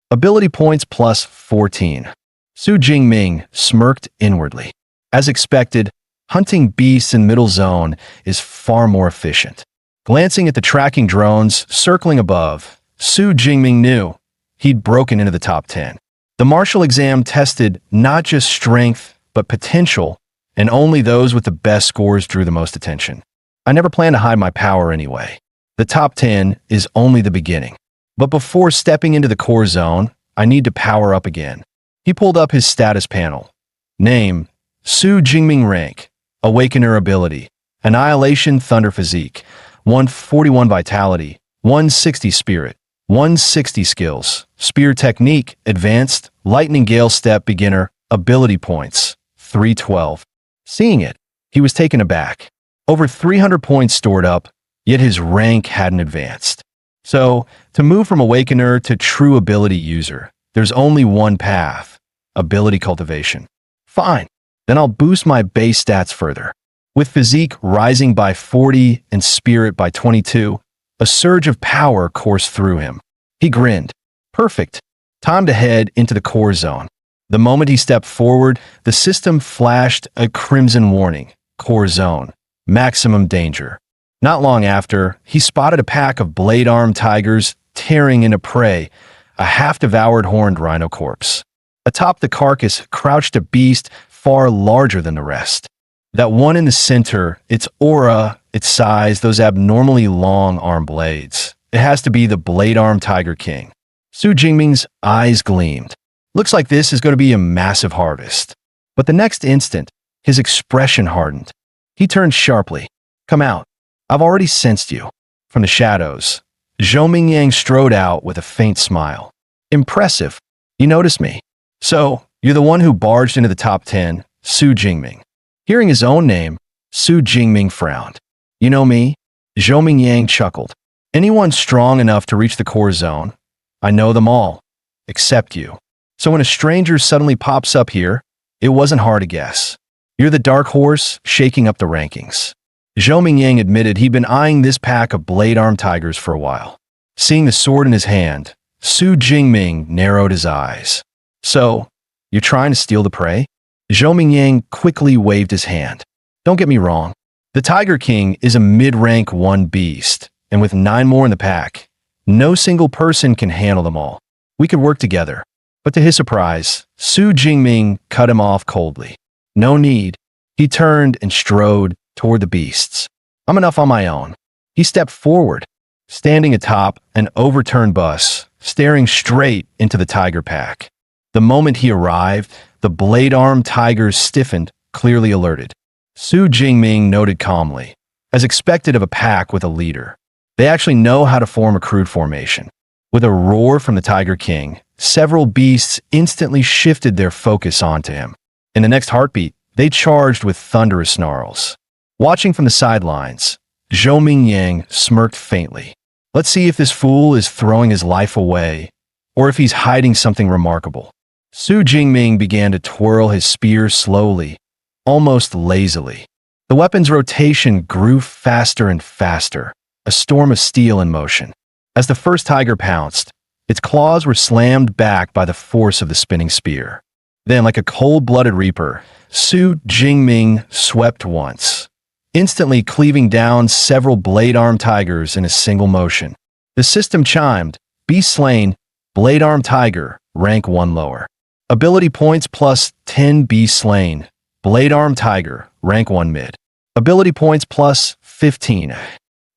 Ability points plus 14. Su Jingming smirked inwardly. As expected, hunting beasts in Middle Zone is far more efficient. Glancing at the tracking drones circling above, Su Jingming knew he'd broken into the top 10. The martial exam tested not just strength, but potential, and only those with the best scores drew the most attention. I never planned to hide my power anyway. The top 10 is only the beginning. But before stepping into the core zone, I need to power up again. He pulled up his status panel. Name, Su Jingming rank, Awakener ability, Annihilation Thunder Physique, 141 Vitality, 160 Spirit, 160 Skills, Spear Technique, Advanced, Lightning Gale Step Beginner, Ability Points, 312. Seeing it, he was taken aback. Over 300 points stored up, yet his rank hadn't advanced. So, to move from Awakener to True Ability User, there's only one path: ability cultivation. Fine, then I'll boost my base stats further. With Physique rising by 40 and Spirit by 22, a surge of power coursed through him. He grinned. Perfect. Time to head into the core zone. The moment he stepped forward, the system flashed a crimson warning. Core zone. Maximum danger. Not long after, he spotted a pack of blade-armed tigers tearing into prey, a half-devoured horned rhino corpse. Atop the carcass crouched a beast far larger than the rest. That one in the center, its aura, its size, those abnormally long arm blades. It has to be the blade-armed Tiger King. Su Jingming's eyes gleamed. Looks like this is going to be a massive harvest. But the next instant, his expression hardened. He turned sharply. Come out. I've already sensed you. From the shadows, Zhou Mingyang strode out with a faint smile. Impressive. You noticed me. So, you're the one who barged into the top 10, Su Jingming. Hearing his own name, Su Jingming frowned. You know me? Zhou Mingyang chuckled. Anyone strong enough to reach the core zone? I know them all. Except you. So when a stranger suddenly pops up here, it wasn't hard to guess. You're the dark horse shaking up the rankings. Zhou Mingyang admitted he'd been eyeing this pack of blade-armed tigers for a while. Seeing the sword in his hand, Su Jingming narrowed his eyes. So, you're trying to steal the prey? Zhou Mingyang quickly waved his hand. Don't get me wrong. The Tiger King is a mid-rank 1 beast, and with 9 more in the pack, no single person can handle them all. We could work together. But to his surprise, Su Jingming cut him off coldly. No need. He turned and strode toward the beasts. I'm enough on my own. He stepped forward, standing atop an overturned bus, staring straight into the tiger pack. The moment he arrived, the blade-armed tigers stiffened, clearly alerted. Su Jingming noted calmly, as expected of a pack with a leader. They actually know how to form a crude formation. With a roar from the Tiger King, several beasts instantly shifted their focus onto him. In the next heartbeat, they charged with thunderous snarls. Watching from the sidelines, Zhou Mingyang smirked faintly. Let's see if this fool is throwing his life away, or if he's hiding something remarkable. Su Jingming began to twirl his spear slowly, almost lazily. The weapon's rotation grew faster and faster, a storm of steel in motion. As the first tiger pounced, its claws were slammed back by the force of the spinning spear. Then, like a cold-blooded reaper, Su Jingming swept once, instantly cleaving down several blade-armed tigers in a single motion. The system chimed, Beast slain, blade-armed tiger, rank 1 lower. Ability points plus 10 beast slain, blade-armed tiger, rank 1 mid. Ability points plus 15.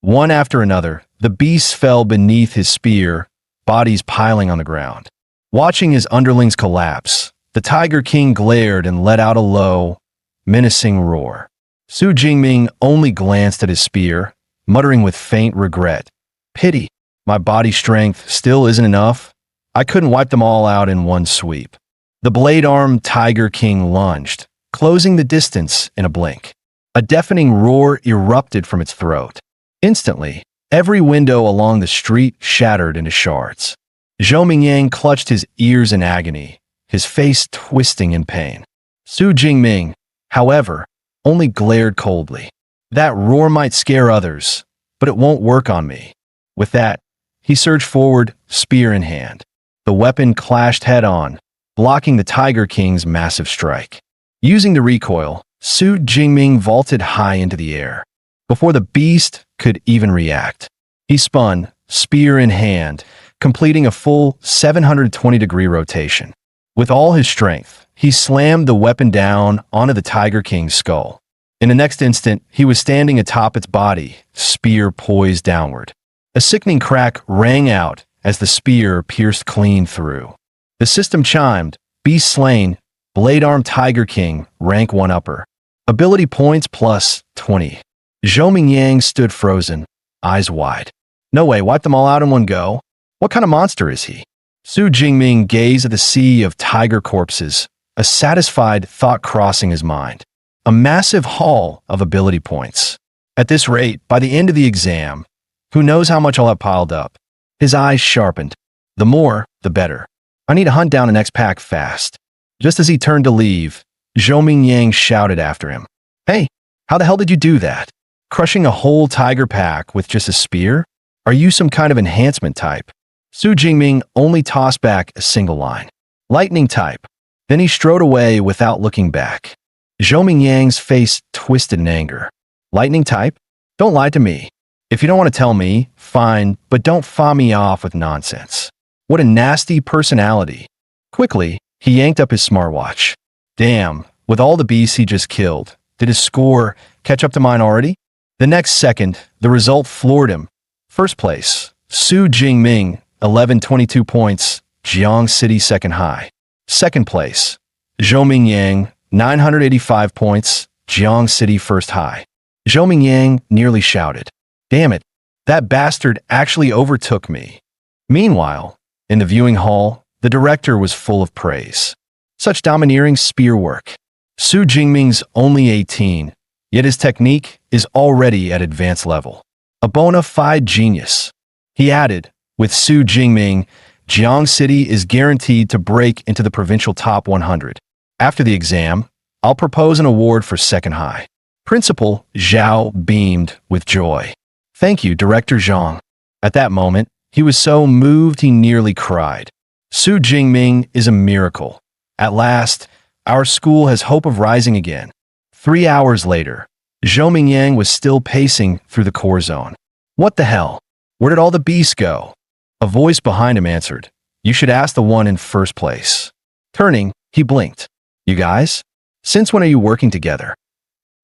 One after another, the beasts fell beneath his spear, bodies piling on the ground. Watching his underlings collapse, the Tiger King glared and let out a low, menacing roar. Su Jingming only glanced at his spear, muttering with faint regret. Pity, my body strength still isn't enough. I couldn't wipe them all out in one sweep. The blade-armed Tiger King lunged, closing the distance in a blink. A deafening roar erupted from its throat. Instantly, every window along the street shattered into shards. Zhou Mingyang clutched his ears in agony, his face twisting in pain. Su Jingming, however, only glared coldly. That roar might scare others, but it won't work on me. With that, he surged forward, spear in hand. The weapon clashed head-on, blocking the Tiger King's massive strike. Using the recoil, Su Jingming vaulted high into the air. Before the beast could even react, he spun, spear in hand, completing a full 720-degree rotation. With all his strength, he slammed the weapon down onto the Tiger King's skull. In the next instant, he was standing atop its body, spear poised downward. A sickening crack rang out as the spear pierced clean through. The system chimed, beast slain, blade arm Tiger King, rank 1 upper. Ability points plus 20. Zhou Mingyang stood frozen, eyes wide. No way, wipe them all out in one go? What kind of monster is he? Su Jingming gazed at the sea of tiger corpses, a satisfied thought crossing his mind. A massive haul of ability points. At this rate, by the end of the exam, who knows how much I'll have piled up? His eyes sharpened. The more, the better. I need to hunt down the next pack fast. Just as he turned to leave, Zhou Mingyang shouted after him. Hey, how the hell did you do that? Crushing a whole tiger pack with just a spear? Are you some kind of enhancement type? Su Jingming only tossed back a single line. Lightning type. Then he strode away without looking back. Zhou Mingyang's face twisted in anger. Lightning type? Don't lie to me. If you don't want to tell me, fine, but don't fob me off with nonsense. What a nasty personality. Quickly, he yanked up his smartwatch. Damn, with all the beasts he just killed, did his score catch up to mine already? The next second, the result floored him. First place, Su Jingming, 1122 points, Jiang City second high. Second place, Zhou Mingyang, 985 points, Jiang City first high. Zhou Mingyang nearly shouted. Damn it, that bastard actually overtook me. Meanwhile, in the viewing hall, the director was full of praise. Such domineering spear work. Su Jingming's only 18, yet his technique is already at advanced level. A bona fide genius. He added, with Su Jingming, Jiang City is guaranteed to break into the provincial top 100. After the exam, I'll propose an award for second high. Principal Zhao beamed with joy. Thank you, Director Zhang. At that moment, he was so moved he nearly cried. Su Jingming is a miracle. At last, our school has hope of rising again. 3 hours later, Zhou Mingyang was still pacing through the core zone. What the hell? Where did all the beasts go? A voice behind him answered. You should ask the one in first place. Turning, he blinked. You guys? Since when are you working together?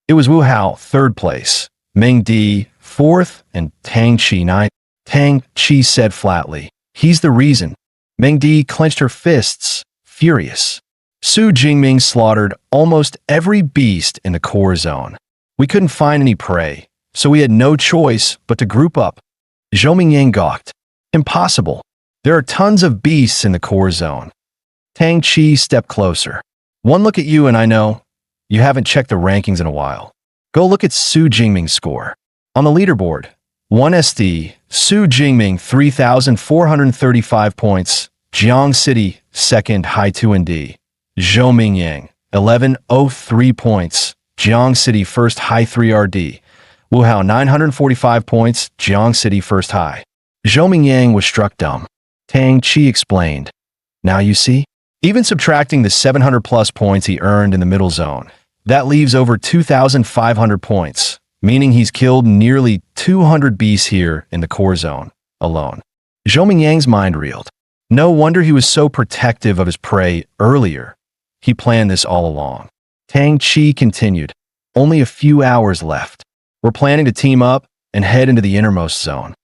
It was Wu Hao, third place, Meng Di, fourth, and Tang Qi ninth. Tang Qi said flatly. He's the reason. Meng Di clenched her fists, furious. Su Jingming slaughtered almost every beast in the core zone. We couldn't find any prey, so we had no choice but to group up. Zhou Mingyang gawked. Impossible. There are tons of beasts in the core zone. Tang Qi stepped closer. One look at you and I know you haven't checked the rankings in a while. Go look at Su Jingming's score. On the leaderboard, 1SD, Su Jingming 3,435 points, Jiang City, second, high 2ND. Zhou Mingyang, 1103 points, Jiang City, first, high 3RD. Wu Hao, 945 points, Jiang City, first, high. Zhou Mingyang was struck dumb. Tang Qi explained. Now you see? Even subtracting the 700-plus points he earned in the middle zone, that leaves over 2,500 points, meaning he's killed nearly 200 beasts here in the core zone alone. Zhou Mingyang's mind reeled. No wonder he was so protective of his prey earlier. He planned this all along. Tang Qi continued. Only a few hours left. We're planning to team up and head into the innermost zone.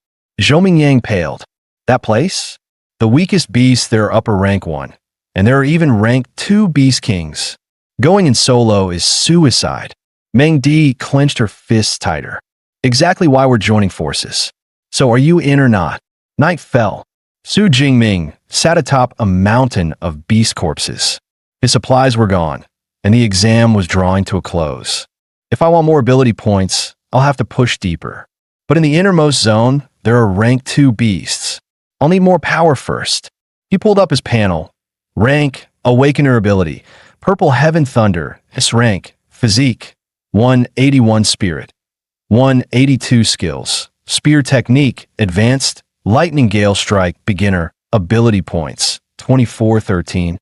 Zhou Mingyang paled. That place? The weakest beasts there are upper rank 1, and there are even rank 2 beast kings. Going in solo is suicide. Meng Di clenched her fists tighter. Exactly why we're joining forces. So are you in or not? Night fell. Su Jingming sat atop a mountain of beast corpses. His supplies were gone, and the exam was drawing to a close. If I want more ability points, I'll have to push deeper. But in the innermost zone, there are rank 2 beasts. I'll need more power first. He pulled up his panel. Rank, Awakener ability, Purple Heaven Thunder, S rank, Physique, 181 Spirit, 182 Skills, Spear Technique, Advanced, Lightning Gale Strike, Beginner, Ability Points, 2413.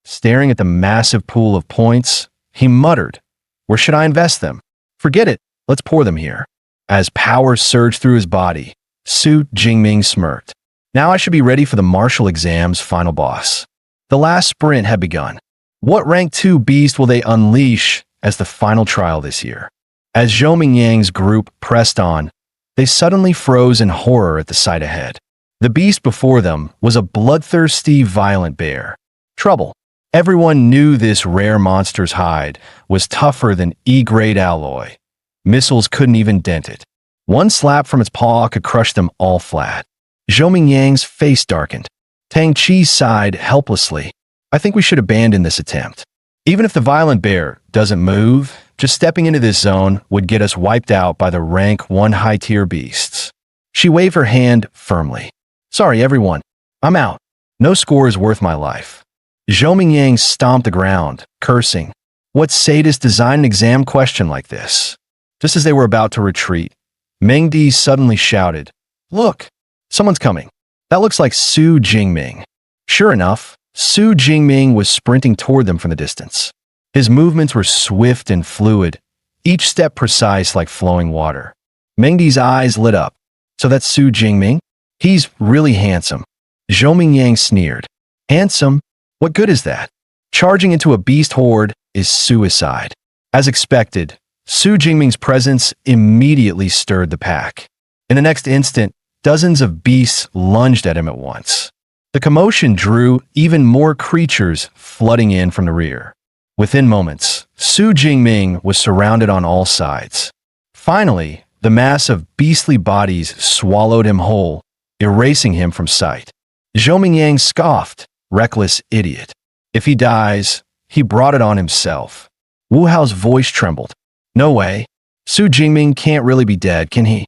Staring at the massive pool of points, he muttered, where should I invest them? Forget it, let's pour them here. As power surged through his body, Su Jingming smirked. Now I should be ready for the martial exam's final boss. The last sprint had begun. What rank 2 beast will they unleash as the final trial this year? As Zhou Mingyang's group pressed on, they suddenly froze in horror at the sight ahead. The beast before them was a bloodthirsty, violent bear. Trouble. Everyone knew this rare monster's hide was tougher than E-grade alloy. Missiles couldn't even dent it. One slap from its paw could crush them all flat. Zhou Mingyang's face darkened. Tang Chi sighed helplessly. I think we should abandon this attempt. Even if the violent bear doesn't move, just stepping into this zone would get us wiped out by the rank 1 high-tier beasts. She waved her hand firmly. Sorry, everyone. I'm out. No score is worth my life. Zhou Mingyang stomped the ground, cursing. What sadist designed an exam question like this? Just as they were about to retreat, Meng Di suddenly shouted, Look! Someone's coming. That looks like Su Jingming. Sure enough, Su Jingming was sprinting toward them from the distance. His movements were swift and fluid, each step precise like flowing water. Meng Di's eyes lit up. So that's Su Jingming? He's really handsome. Zhou Mingyang sneered. Handsome? What good is that? Charging into a beast horde is suicide. As expected, Su Jingming's presence immediately stirred the pack. In the next instant, dozens of beasts lunged at him at once. The commotion drew even more creatures flooding in from the rear. Within moments, Su Jingming was surrounded on all sides. Finally, the mass of beastly bodies swallowed him whole, erasing him from sight. Zhou Mingyang scoffed, reckless idiot. If he dies, he brought it on himself. Wu Hao's voice trembled. No way. Su Jingming can't really be dead, can he?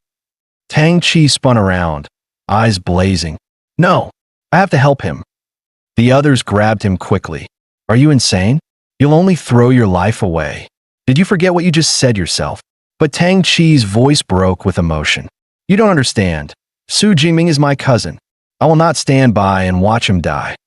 Tang Chi spun around, eyes blazing. No, I have to help him. The others grabbed him quickly. Are you insane? You'll only throw your life away. Did you forget what you just said yourself? But Tang Chi's voice broke with emotion. You don't understand. Su Jingming is my cousin. I will not stand by and watch him die.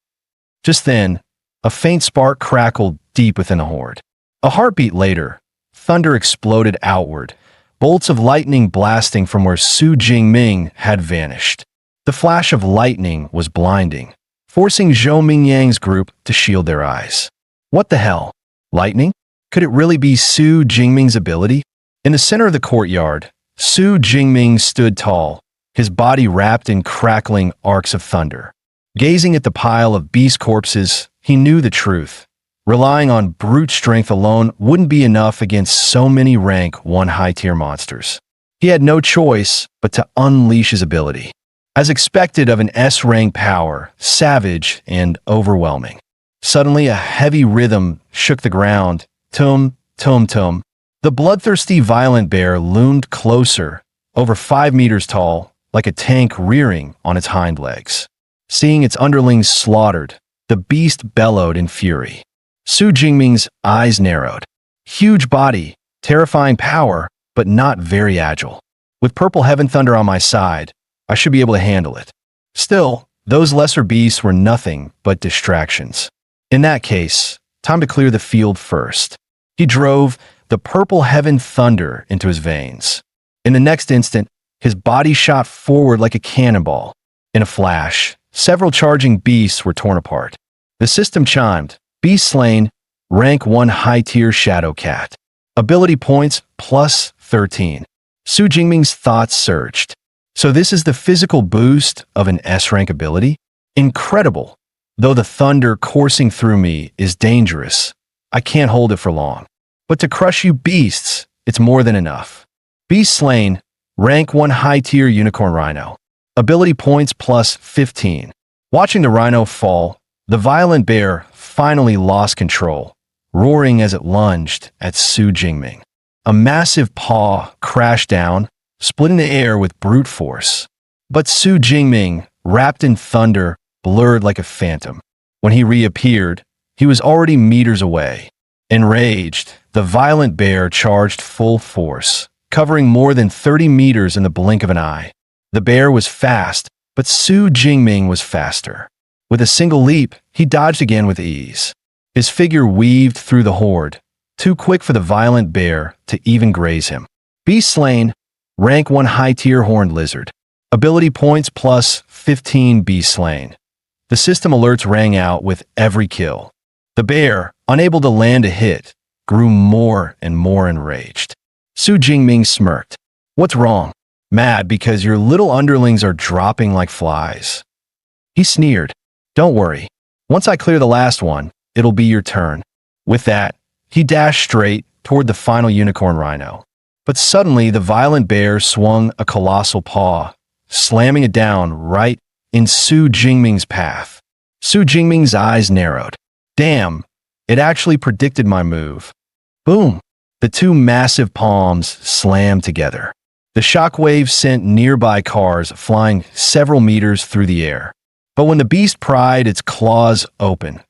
Just then, a faint spark crackled deep within the horde. A heartbeat later, thunder exploded outward, bolts of lightning blasting from where Su Jingming had vanished. The flash of lightning was blinding, forcing Zhou Mingyang's group to shield their eyes. What the hell? Lightning? Could it really be Su Jingming's ability? In the center of the courtyard, Su Jingming stood tall, his body wrapped in crackling arcs of thunder. Gazing at the pile of beast corpses, he knew the truth. Relying on brute strength alone wouldn't be enough against so many rank 1 high-tier monsters. He had no choice but to unleash his ability. As expected of an S-rank power, savage and overwhelming. Suddenly a heavy rhythm shook the ground. Tum, tum, tum. The bloodthirsty violent bear loomed closer, over 5 meters tall, like a tank rearing on its hind legs. Seeing its underlings slaughtered, the beast bellowed in fury. Su Jingming's eyes narrowed. Huge body, terrifying power, but not very agile. With Purple Heaven Thunder on my side, I should be able to handle it. Still, those lesser beasts were nothing but distractions. In that case, time to clear the field first. He drove the Purple Heaven Thunder into his veins. In the next instant, his body shot forward like a cannonball. In a flash, several charging beasts were torn apart. The system chimed. Beast slain, rank 1 high-tier Shadow Cat. Ability points plus 13. Su Jingming's thoughts surged. So this is the physical boost of an S-rank ability? Incredible. Though the thunder coursing through me is dangerous, I can't hold it for long. But to crush you beasts, it's more than enough. Beast slain, rank 1 high-tier Unicorn Rhino. Ability points plus 15. Watching the rhino fall, the violent bear finally lost control, roaring as it lunged at Su Jingming. A massive paw crashed down, splitting the air with brute force. But Su Jingming, wrapped in thunder, blurred like a phantom. When he reappeared, he was already meters away. Enraged, the violent bear charged full force, covering more than 30 meters in the blink of an eye. The bear was fast, but Su Jingming was faster. With a single leap, he dodged again with ease. His figure weaved through the horde, too quick for the violent bear to even graze him. Beast slain, rank 1 high-tier horned lizard. Ability points plus 15 beast slain. The system alerts rang out with every kill. The bear, unable to land a hit, grew more and more enraged. Su Jingming smirked. What's wrong? Mad because your little underlings are dropping like flies. He sneered. Don't worry. Once I clear the last one, it'll be your turn. With that, he dashed straight toward the final unicorn rhino. But suddenly, the violent bear swung a colossal paw, slamming it down right in Su Jingming's path. Su Jingming's eyes narrowed. Damn, it actually predicted my move. Boom! The two massive palms slammed together. The shockwave sent nearby cars flying several meters through the air. But when the beast pried its claws open,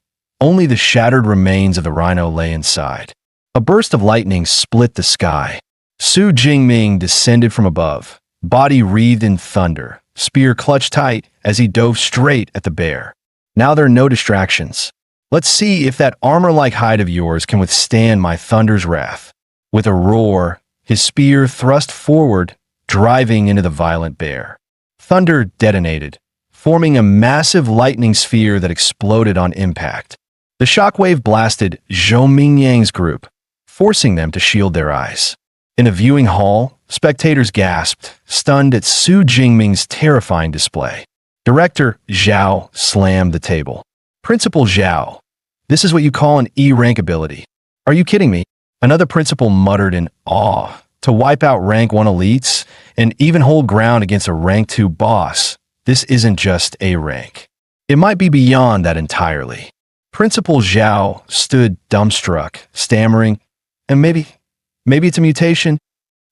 only the shattered remains of the rhino lay inside. A burst of lightning split the sky. Su Jingming descended from above, body wreathed in thunder, spear clutched tight as he dove straight at the bear. Now there are no distractions. Let's see if that armor-like hide of yours can withstand my thunder's wrath. With a roar, his spear thrust forward, driving into the violent bear. Thunder detonated, forming a massive lightning sphere that exploded on impact. The shockwave blasted Zhou Mingyang's group, forcing them to shield their eyes. In a viewing hall, spectators gasped, stunned at Su Jingming's terrifying display. Director Zhao slammed the table. Principal Zhao, this is what you call an E-rank ability. Are you kidding me? Another principal muttered in awe. To wipe out rank 1 elites and even hold ground against a rank 2 boss, this isn't just a rank. It might be beyond that entirely. Principal Zhao stood dumbstruck, stammering, and maybe it's a mutation.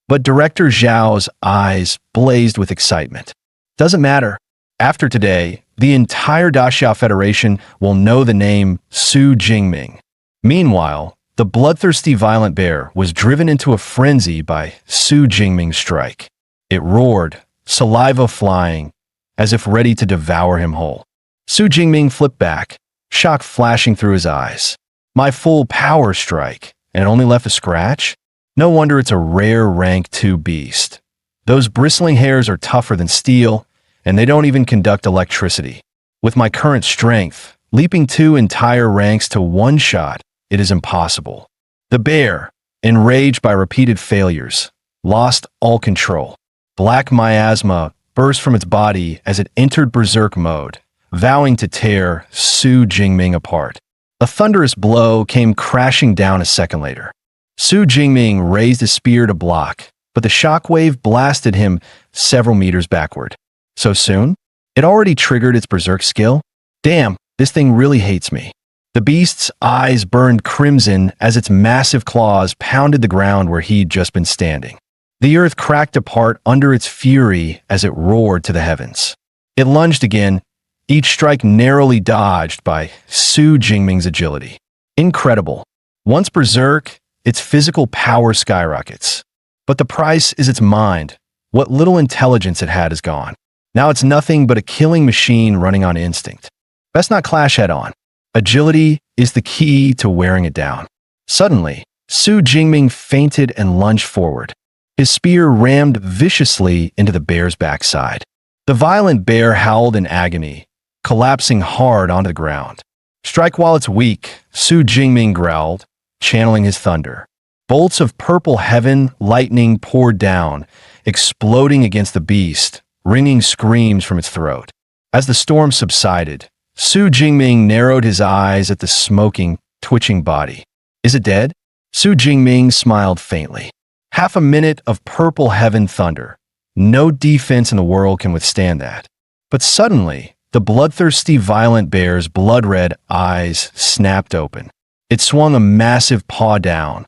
But Director Zhao's eyes blazed with excitement. Doesn't matter. After today, the entire Daxia Federation will know the name Su Jingming. Meanwhile, the bloodthirsty violent bear was driven into a frenzy by Su Jingming's strike. It roared, saliva flying, as if ready to devour him whole. Su Jingming flipped back, shock flashing through his eyes. My full power strike, and it only left a scratch? No wonder it's a rare rank 2 beast. Those bristling hairs are tougher than steel, and they don't even conduct electricity. With my current strength, leaping 2 entire ranks to one shot, it is impossible. The bear, enraged by repeated failures, lost all control. Black miasma burst from its body as it entered berserk mode, vowing to tear Su Jingming apart. A thunderous blow came crashing down a second later. Su Jingming raised his spear to block, but the shockwave blasted him several meters backward. So soon? It already triggered its berserk skill? Damn, this thing really hates me. The beast's eyes burned crimson as its massive claws pounded the ground where he'd just been standing. The earth cracked apart under its fury as it roared to the heavens. It lunged again, each strike narrowly dodged by Su Jingming's agility. Incredible. Once berserk, its physical power skyrockets. But the price is its mind. What little intelligence it had is gone. Now it's nothing but a killing machine running on instinct. Best not clash head-on. Agility is the key to wearing it down. Suddenly, Su Jingming feinted and lunged forward. His spear rammed viciously into the bear's backside. The violent bear howled in agony, collapsing hard onto the ground. Strike while it's weak, Su Jingming growled, channeling his thunder. Bolts of purple heaven lightning poured down, exploding against the beast, ringing screams from its throat. As the storm subsided, Su Jingming narrowed his eyes at the smoking, twitching body. Is it dead? Su Jingming smiled faintly. Half a minute of purple heaven thunder. No defense in the world can withstand that. But suddenly, the bloodthirsty violent bear's blood-red eyes snapped open. It swung a massive paw down,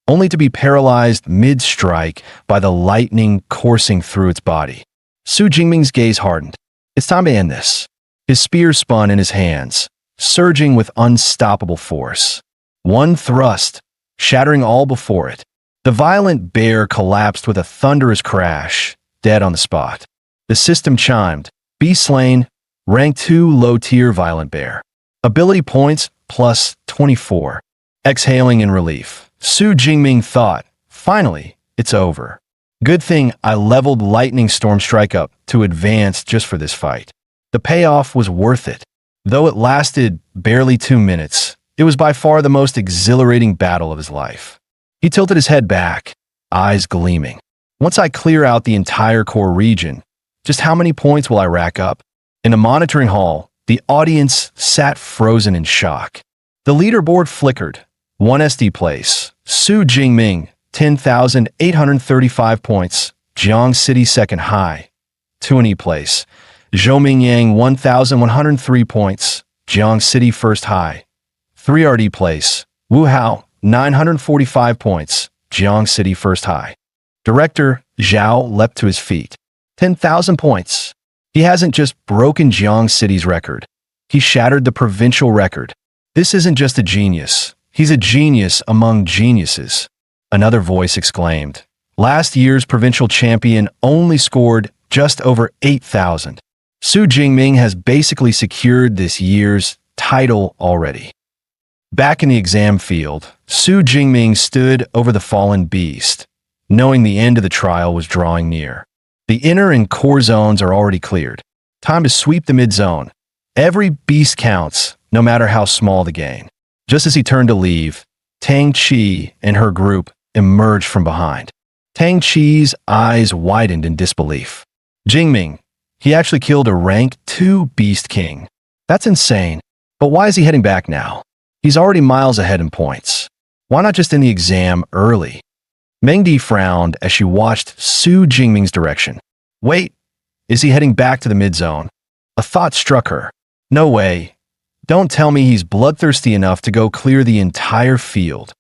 only to be paralyzed mid-strike by the lightning coursing through its body. Su Jingming's gaze hardened. It's time to end this. His spear spun in his hands, surging with unstoppable force. One thrust, shattering all before it. The violent bear collapsed with a thunderous crash, dead on the spot. The system chimed. Be slain, rank 2 low-tier violent bear. Ability points plus 24. Exhaling in relief, Su Jingming thought, finally, it's over. Good thing I leveled Lightning Storm Strike up to advance just for this fight. The payoff was worth it. Though it lasted barely 2 minutes, it was by far the most exhilarating battle of his life. He tilted his head back, eyes gleaming. Once I clear out the entire core region, just how many points will I rack up? In the monitoring hall, the audience sat frozen in shock. The leaderboard flickered. 1 SD place, Su Jingming, 10,835 points, Jiang City second high. 2 NE place, Zhou Mingyang, 1,103 points, Jiang City first high. 3 RD place, Wu Hao, 945 points, Jiang City first high. Director Zhao leapt to his feet. 10,000 points. He hasn't just broken Jiang City's record. He shattered the provincial record. This isn't just a genius. He's a genius among geniuses. Another voice exclaimed. Last year's provincial champion only scored just over 8,000. Su Jingming has basically secured this year's title already. Back in the exam field, Su Jingming stood over the fallen beast, knowing the end of the trial was drawing near. The inner and core zones are already cleared. Time to sweep the mid-zone. Every beast counts, no matter how small the gain. Just as he turned to leave, Tang Chi and her group emerged from behind. Tang Chi's eyes widened in disbelief. Jingming, he actually killed a rank 2 Beast King. That's insane. But why is he heading back now? He's already miles ahead in points. Why not just end the exam early? Mengdi frowned as she watched Su Jingming's direction. Wait, is he heading back to the mid-zone? A thought struck her. No way. Don't tell me he's bloodthirsty enough to go clear the entire field.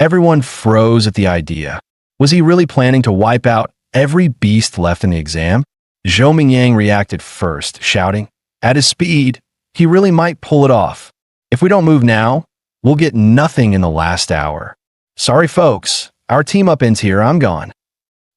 Everyone froze at the idea. Was he really planning to wipe out every beast left in the exam? Zhou Mingyang reacted first, shouting, at his speed, he really might pull it off. If we don't move now, we'll get nothing in the last hour. Sorry, folks. Our team up ends here. I'm gone.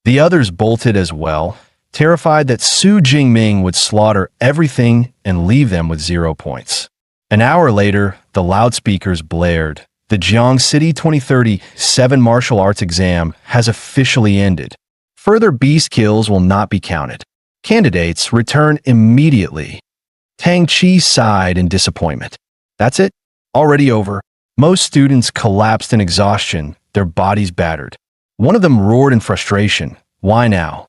The others bolted as well, terrified that Su Jingming would slaughter everything and leave them with 0 points. An hour later, the loudspeakers blared. The Jiang City 2037 martial arts exam has officially ended. Further beast kills will not be counted. Candidates return immediately. Tang Chi sighed in disappointment. That's it? Already over. Most students collapsed in exhaustion, their bodies battered. One of them roared in frustration. Why now?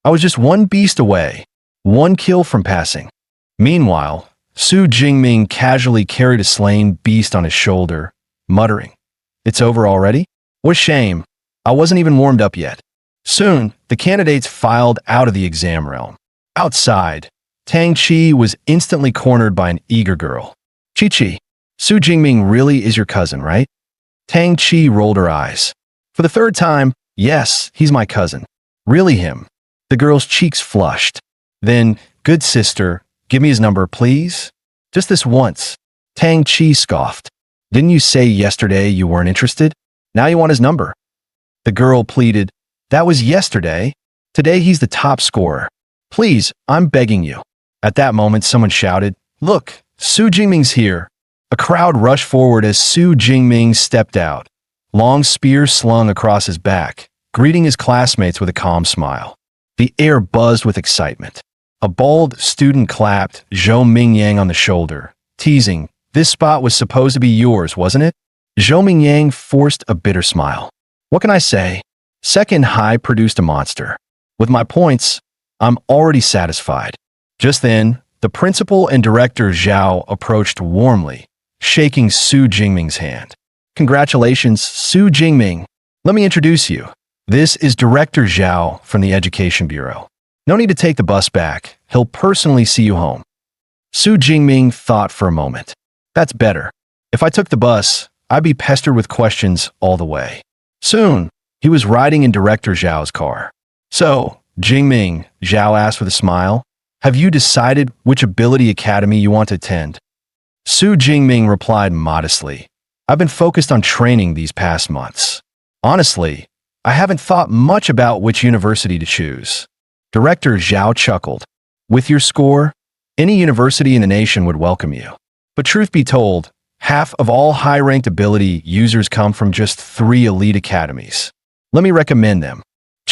I was just 1 beast away, 1 kill from passing. Meanwhile, Su Jingming casually carried a slain beast on his shoulder, muttering, It's over already? What a shame. I wasn't even warmed up yet. Soon, the candidates filed out of the exam realm. Outside, Tang Chi was instantly cornered by an eager girl. Chi, Su Jingming really is your cousin, right? Tang Chi rolled her eyes. For the 3rd time, yes, he's my cousin. Really him. The girl's cheeks flushed. Then, good sister, give me his number, please? Just this once. Tang Chi scoffed. Didn't you say yesterday you weren't interested? Now you want his number. The girl pleaded. That was yesterday. Today he's the top scorer. Please, I'm begging you. At that moment, someone shouted, Look, Su Jingming's here. A crowd rushed forward as Su Jingming stepped out, long spear slung across his back, greeting his classmates with a calm smile. The air buzzed with excitement. A bald student clapped Zhou Mingyang on the shoulder, teasing, This spot was supposed to be yours, wasn't it? Zhou Mingyang forced a bitter smile. What can I say? Second high produced a monster. With my points, I'm already satisfied. Just then, the principal and director Zhao approached warmly, shaking Su Jingming's hand. Congratulations, Su Jingming. Let me introduce you. This is Director Zhao from the Education Bureau. No need to take the bus back. He'll personally see you home. Su Jingming thought for a moment. That's better. If I took the bus, I'd be pestered with questions all the way. Soon, he was riding in Director Zhao's car. So, Jingming, Zhao asked with a smile, have you decided which ability academy you want to attend? Su Jingming replied modestly, I've been focused on training these past months. Honestly, I haven't thought much about which university to choose. Director Zhao chuckled. With your score, any university in the nation would welcome you. But truth be told, half of all high-ranked ability users come from just 3 elite academies. Let me recommend them.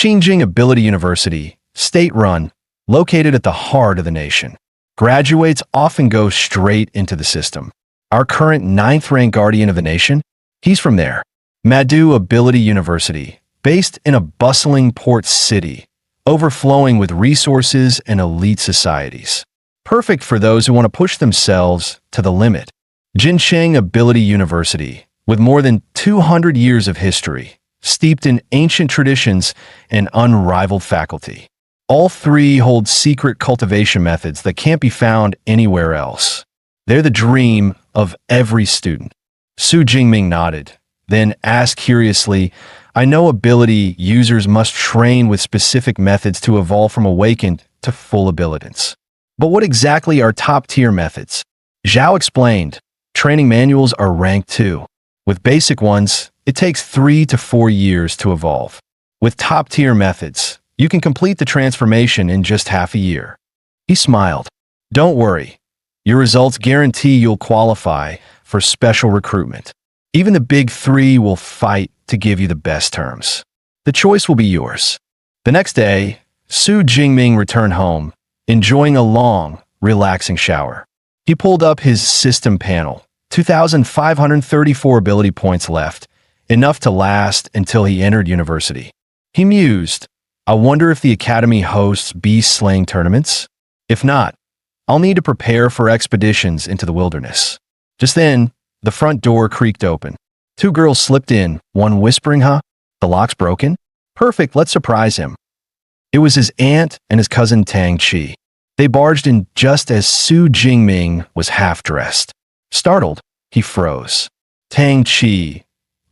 Qingjing Ability University, state-run, located at the heart of the nation. Graduates often go straight into the system. Our current ninth-ranked guardian of the nation, he's from there. Madu Ability University, based in a bustling port city, overflowing with resources and elite societies. Perfect for those who want to push themselves to the limit. Jincheng Ability University, with more than 200 years of history, steeped in ancient traditions and unrivaled faculty. All three hold secret cultivation methods that can't be found anywhere else. They're the dream of every student. Su Jingming nodded, then asked curiously, I know ability users must train with specific methods to evolve from awakened to full abilitants. But what exactly are top-tier methods? Zhao explained, training manuals are ranked too. With basic ones, it takes 3 to 4 years to evolve. With top-tier methods, you can complete the transformation in just half a year. He smiled. Don't worry. Your results guarantee you'll qualify for special recruitment. Even the big three will fight to give you the best terms. The choice will be yours. The next day, Su Jingming returned home, enjoying a long, relaxing shower. He pulled up his system panel, 2,534 ability points left, enough to last until he entered university. He mused, I wonder if the academy hosts beast-slaying tournaments? If not, I'll need to prepare for expeditions into the wilderness. Just then, the front door creaked open. 2 girls slipped in, one whispering, huh? The lock's broken? Perfect, let's surprise him. It was his aunt and his cousin Tang Chi. They barged in just as Su Jingming was half-dressed. Startled, he froze. Tang Chi,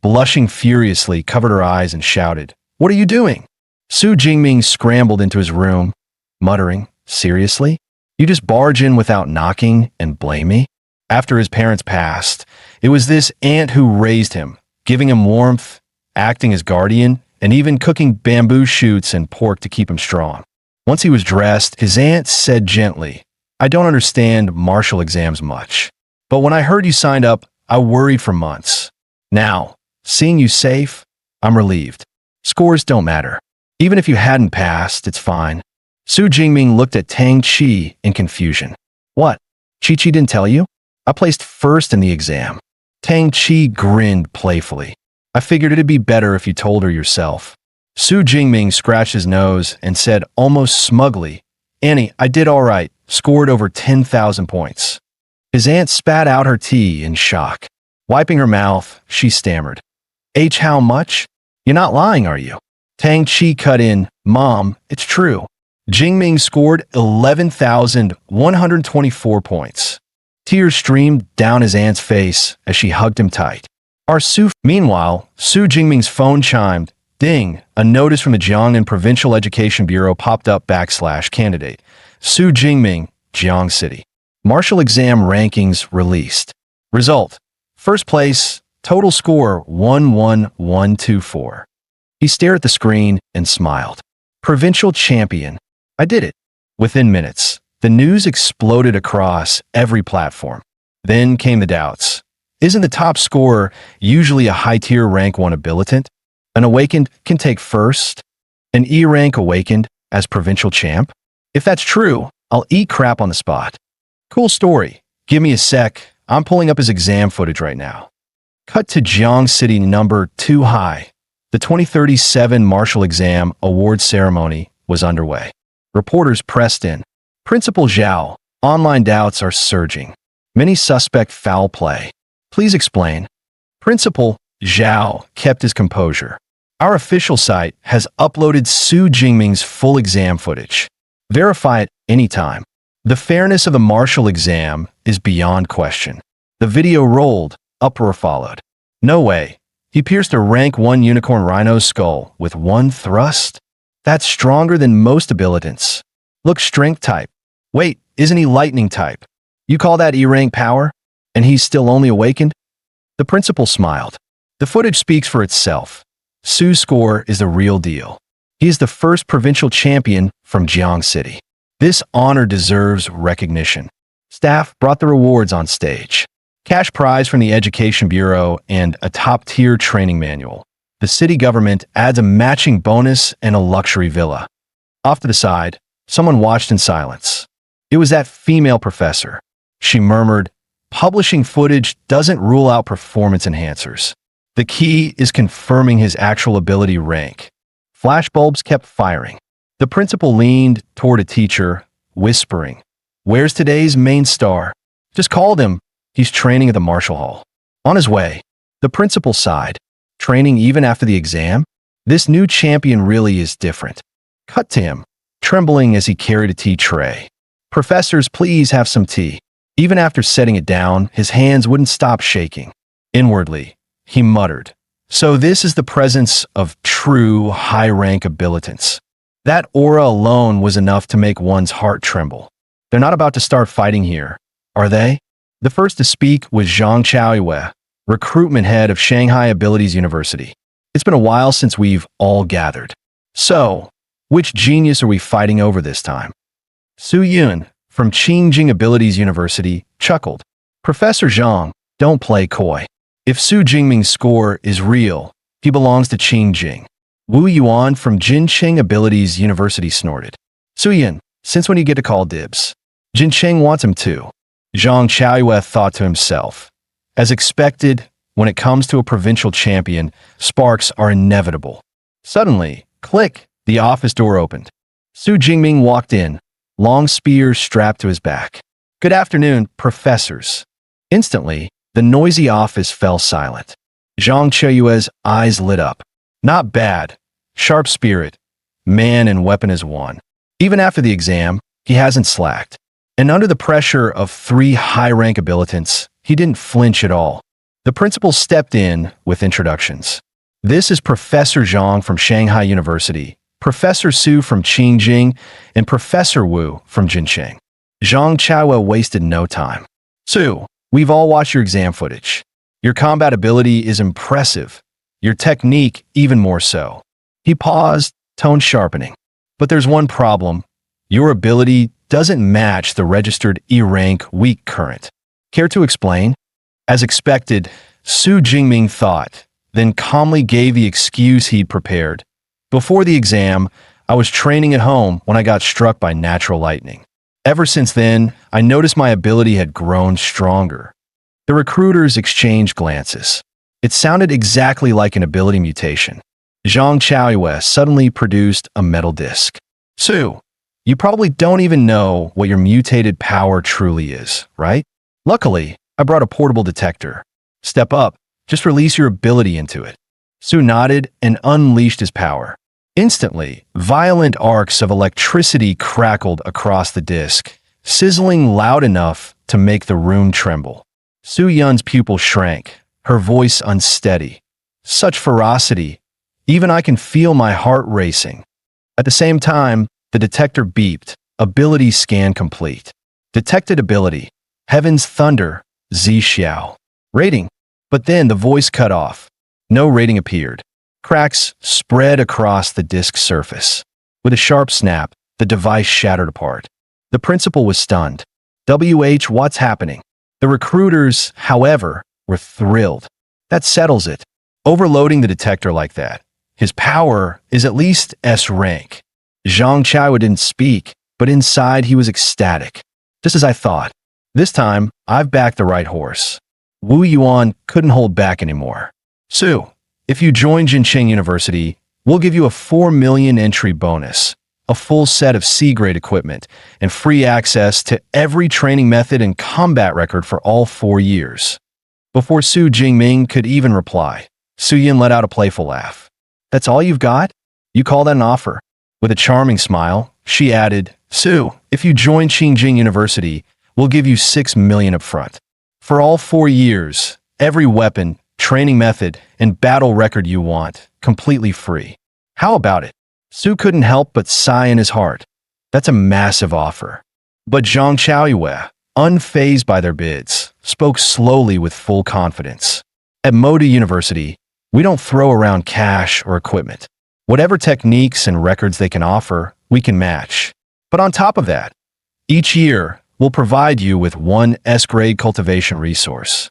blushing furiously, covered her eyes and shouted, What are you doing? Su Jingming scrambled into his room, muttering, Seriously? You just barge in without knocking and blame me? After his parents passed, it was this aunt who raised him, giving him warmth, acting as guardian, and even cooking bamboo shoots and pork to keep him strong. Once he was dressed, his aunt said gently, I don't understand martial exams much, but when I heard you signed up, I worried for months. Now, seeing you safe, I'm relieved. Scores don't matter. Even if you hadn't passed, it's fine. Su Jingming looked at Tang Chi in confusion. What? Chi-Chi didn't tell you? I placed first in the exam. Tang Chi grinned playfully. I figured it'd be better if you told her yourself. Su Jingming scratched his nose and said almost smugly, Annie, I did all right, scored over 10,000 points. His aunt spat out her tea in shock. Wiping her mouth, she stammered. How much? You're not lying, are you? Tang Chi cut in, Mom, it's true. Jingming scored 11,124 points. Tears streamed down his aunt's face as she hugged him tight. Meanwhile, Su Jingming's phone chimed. Ding, a notice from the Jiangnan Provincial Education Bureau popped up /candidate. Su Jingming, Jiang City. Martial exam rankings released. Result. First place, total score 11124. He stared at the screen and smiled. Provincial champion. I did it. Within minutes, the news exploded across every platform. Then came the doubts. Isn't the top scorer usually a high-tier rank 1 abilitant? An awakened can take first? An E-rank awakened as provincial champ? If that's true, I'll eat crap on the spot. Cool story. Give me a sec. I'm pulling up his exam footage right now. Cut to Jiang City number 2 high. The 2037 Martial Exam Award Ceremony was underway. Reporters pressed in. Principal Zhao, online doubts are surging. Many suspect foul play. Please explain. Principal Zhao kept his composure. Our official site has uploaded Su Jingming's full exam footage. Verify it anytime. The fairness of the martial exam is beyond question. The video rolled, uproar followed. No way. He pierced a rank 1 unicorn rhino's skull with one thrust? That's stronger than most abilitants. Look, strength type. Wait, isn't he lightning type? You call that E-rank power? And he's still only awakened? The principal smiled. The footage speaks for itself. Su's score is the real deal. He is the first provincial champion from Jiang City. This honor deserves recognition. Staff brought the rewards on stage. Cash prize from the Education Bureau and a top-tier training manual. The city government adds a matching bonus and a luxury villa. Off to the side, someone watched in silence. It was that female professor. She murmured, "Publishing footage doesn't rule out performance enhancers. The key is confirming his actual ability rank." Flashbulbs kept firing. The principal leaned toward a teacher, whispering, "Where's today's main star? Just called him. He's training at the Marshall Hall." On his way, the principal sighed. "Training even after the exam? This new champion really is different." Cut to him, trembling as he carried a tea tray. "Professors, please have some tea." Even after setting it down, his hands wouldn't stop shaking. Inwardly, he muttered, "So this is the presence of true high-rank abilitants." That aura alone was enough to make one's heart tremble. They're not about to start fighting here, are they? The first to speak was Zhang Chaoyue, recruitment head of Shanghai Abilities University. "It's been a while since we've all gathered. So, which genius are we fighting over this time?" Su Yun, from Qingjing Abilities University, chuckled. "Professor Zhang, don't play coy. If Su Jingming's score is real, he belongs to Qingjing." Wu Yuan from Jinqing Abilities University snorted. "Su Yun, since when do you get to call dibs? Jinqing wants him too." Zhang Chaoyue thought to himself. As expected, when it comes to a provincial champion, sparks are inevitable. Suddenly, click, the office door opened. Su Jingming walked in, long spear strapped to his back. "Good afternoon, professors." Instantly, the noisy office fell silent. Zhang Chaoyue's eyes lit up. Not bad. Sharp spirit. Man and weapon as one. Even after the exam, he hasn't slacked. And under the pressure of 3 high-rank abilitants, he didn't flinch at all. The principal stepped in with introductions. "This is Professor Zhang from Shanghai University, Professor Su from Qingjing, and Professor Wu from Jinqing." Zhang Chaoyue wasted no time. "Su, we've all watched your exam footage. Your combat ability is impressive. Your technique even more so." He paused, tone sharpening. "But there's one problem. Your ability doesn't match the registered E-rank weak current. Care to explain?" As expected, Su Jingming thought, then calmly gave the excuse he'd prepared. "Before the exam, I was training at home when I got struck by natural lightning. Ever since then, I noticed my ability had grown stronger." The recruiters exchanged glances. It sounded exactly like an ability mutation. Zhang Chaoyue suddenly produced a metal disc. "Su, you probably don't even know what your mutated power truly is, right? Luckily, I brought a portable detector. Step up, just release your ability into it." Su nodded and unleashed his power. Instantly, violent arcs of electricity crackled across the disc, sizzling loud enough to make the room tremble. Su Yun's pupil shrank, her voice unsteady. "Such ferocity. Even I can feel my heart racing." At the same time, the detector beeped. Ability scan complete. Detected ability. Heaven's Thunder, Z Xiao. Rating. But then the voice cut off. No rating appeared. Cracks spread across the disk's surface. With a sharp snap, the device shattered apart. The principal was stunned. What's happening?" The recruiters, however, were thrilled. That settles it. Overloading the detector like that. His power is at least S rank. Zhang Chaoyue didn't speak, but inside he was ecstatic. "Just as I thought. This time, I've backed the right horse." Wu Yuan couldn't hold back anymore. "Su, if you join Jinqing University, we'll give you a 4 million entry bonus, a full set of C-grade equipment, and free access to every training method and combat record for all 4 years." Before Su Jingming could even reply, Su Yun let out a playful laugh. "That's all you've got? You call that an offer?" With a charming smile, she added, "Su, if you join Qingjing University, we'll give you 6 million up front. For all 4 years, every weapon, training method, and battle record you want, completely free. How about it?" Su couldn't help but sigh in his heart. That's a massive offer. But Zhang Chaoyue, unfazed by their bids, spoke slowly with full confidence. "At Moda University, we don't throw around cash or equipment. Whatever techniques and records they can offer, we can match. But on top of that, each year, we'll provide you with 1 S-grade cultivation resource."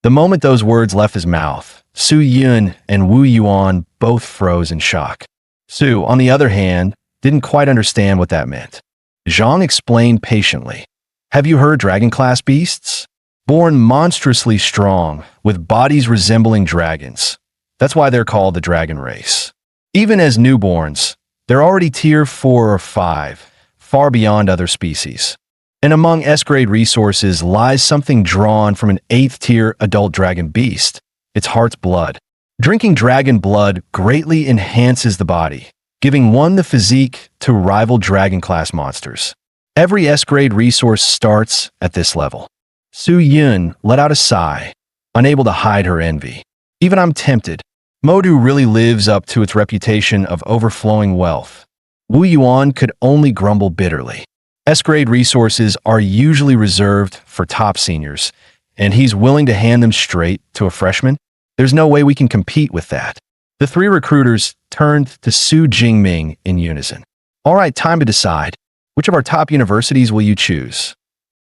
The moment those words left his mouth, Su Yun and Wu Yuan both froze in shock. Su, on the other hand, didn't quite understand what that meant. Zhang explained patiently. Have you heard dragon-class beasts? Born monstrously strong, with bodies resembling dragons. That's why they're called the dragon race. Even as newborns, they're already tier 4 or 5, far beyond other species. And among S-grade resources lies something drawn from an 8th tier adult dragon beast. It's heart's blood. Drinking dragon blood greatly enhances the body, giving one the physique to rival dragon-class monsters. Every S-grade resource starts at this level. Su Yun let out a sigh, unable to hide her envy. Even I'm tempted. Modu really lives up to its reputation of overflowing wealth. Wu Yuan could only grumble bitterly. S-grade resources are usually reserved for top seniors, and he's willing to hand them straight to a freshman? There's no way we can compete with that. The three recruiters turned to Su Jingming in unison. All right, time to decide. Which of our top universities will you choose?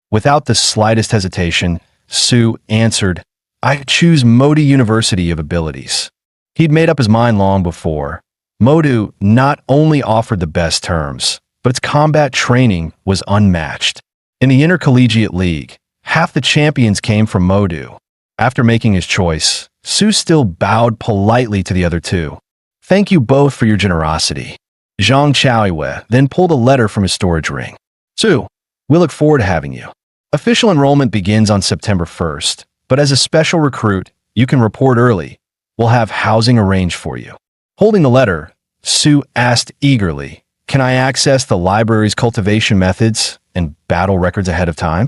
Without the slightest hesitation, Su answered, I choose Modu University of Abilities. He'd made up his mind long before. Modu not only offered the best terms, but its combat training was unmatched. In the Intercollegiate League, half the champions came from Modu. After making his choice, Su still bowed politely to the other two. Thank you both for your generosity. Zhang Chaoyue then pulled a letter from his storage ring. Su, we look forward to having you. Official enrollment begins on September 1st, but as a special recruit, you can report early. We'll have housing arranged for you. Holding the letter, Su asked eagerly, Can I access the library's cultivation methods and battle records ahead of time?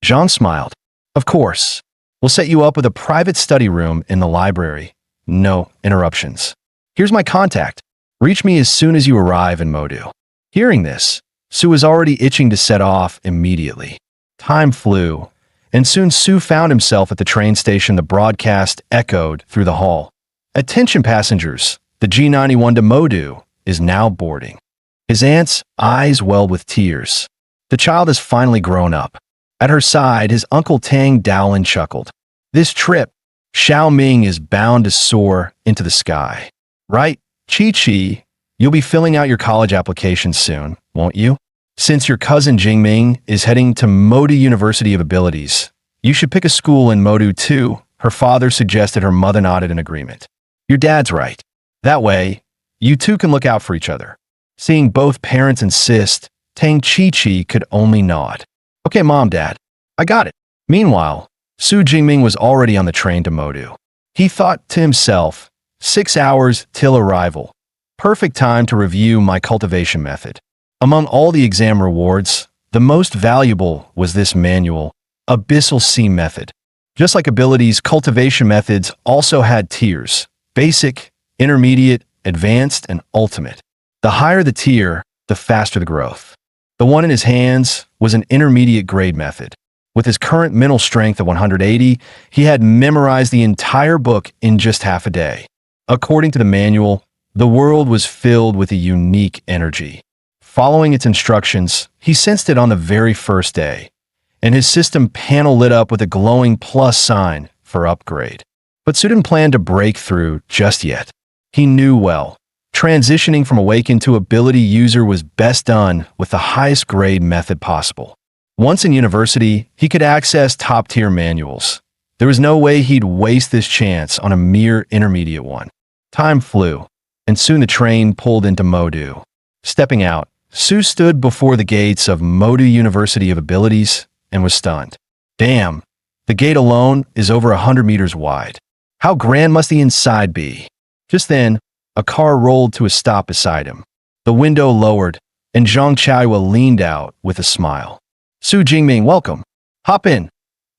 Zhang smiled. Of course. We'll set you up with a private study room in the library. No interruptions. Here's my contact. Reach me as soon as you arrive in Modu. Hearing this, Su was already itching to set off immediately. Time flew, and soon Su found himself at the train station. The broadcast echoed through the hall. Attention passengers, the G91 to Modu is now boarding. His aunt's eyes welled with tears. The child has finally grown up. At her side, his uncle Tang Dowlin chuckled. This trip, Xiao Ming is bound to soar into the sky. Right, Chi-Chi, you'll be filling out your college application soon, won't you? Since your cousin Jingming is heading to Modu University of Abilities, you should pick a school in Modu too, her father suggested. Her mother nodded in agreement. Your dad's right. That way, you two can look out for each other. Seeing both parents insist, Tang Chi-Chi could only nod. Okay, Mom, Dad, I got it. Meanwhile, Su Jingming was already on the train to Modu. He thought to himself, 6 hours till arrival. Perfect time to review my cultivation method. Among all the exam rewards, the most valuable was this manual, Abyssal Sea Method. Just like abilities, cultivation methods also had tiers: basic, intermediate, advanced, and ultimate. The higher the tier, the faster the growth. The one in his hands was an intermediate grade method. With his current mental strength of 180, he had memorized the entire book in just half a day. According to the manual, the world was filled with a unique energy. Following its instructions, he sensed it on the very first day, and his system panel lit up with a glowing plus sign for upgrade. But Su didn't plan to break through just yet. He knew well, transitioning from awakened to ability user was best done with the highest grade method possible. Once in university, he could access top-tier manuals. There was no way he'd waste this chance on a mere intermediate one. Time flew, and soon the train pulled into Modu. Stepping out, Su stood before the gates of Modu University of Abilities and was stunned. Damn, the gate alone is over 100 meters wide. How grand must the inside be? Just then, a car rolled to a stop beside him. The window lowered, and Zhang Chaoyue leaned out with a smile. Su Jingming, welcome. Hop in.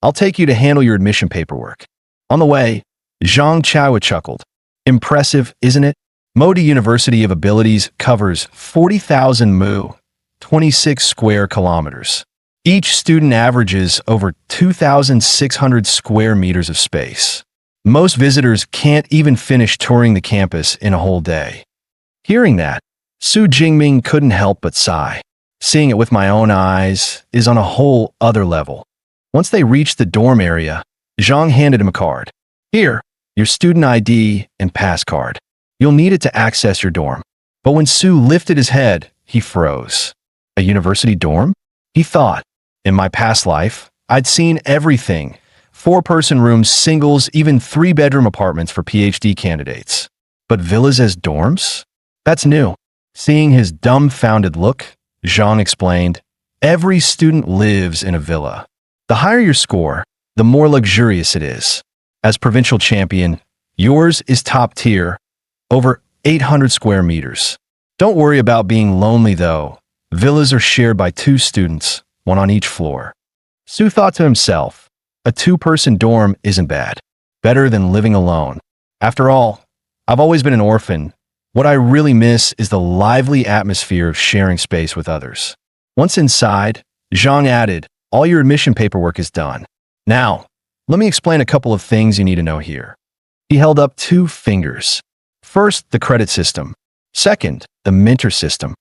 I'll take you to handle your admission paperwork. On the way, Zhang Chaoyue chuckled. Impressive, isn't it? Modu University of Abilities covers 40,000 mu, 26 square kilometers. Each student averages over 2,600 square meters of space. Most visitors can't even finish touring the campus in a whole day. Hearing that, Su Jingming couldn't help but sigh. Seeing it with my own eyes is on a whole other level. Once they reached the dorm area, Zhang handed him a card. Here, your student ID and pass card. You'll need it to access your dorm. But when Sue lifted his head, he froze. A university dorm? He thought. In my past life, I'd seen everything. 4-person rooms, singles, even 3-bedroom apartments for PhD candidates. But villas as dorms? That's new. Seeing his dumbfounded look, Zhang explained, every student lives in a villa. The higher your score, the more luxurious it is. As provincial champion, yours is top tier, over 800 square meters. Don't worry about being lonely though. Villas are shared by 2 students, one on each floor. Su thought to himself, a 2-person dorm isn't bad. Better than living alone. After all, I've always been an orphan. What I really miss is the lively atmosphere of sharing space with others. Once inside, Zhang added, all your admission paperwork is done. Now, let me explain a couple of things you need to know here. He held up 2 fingers. First, the credit system. Second, the mentor system.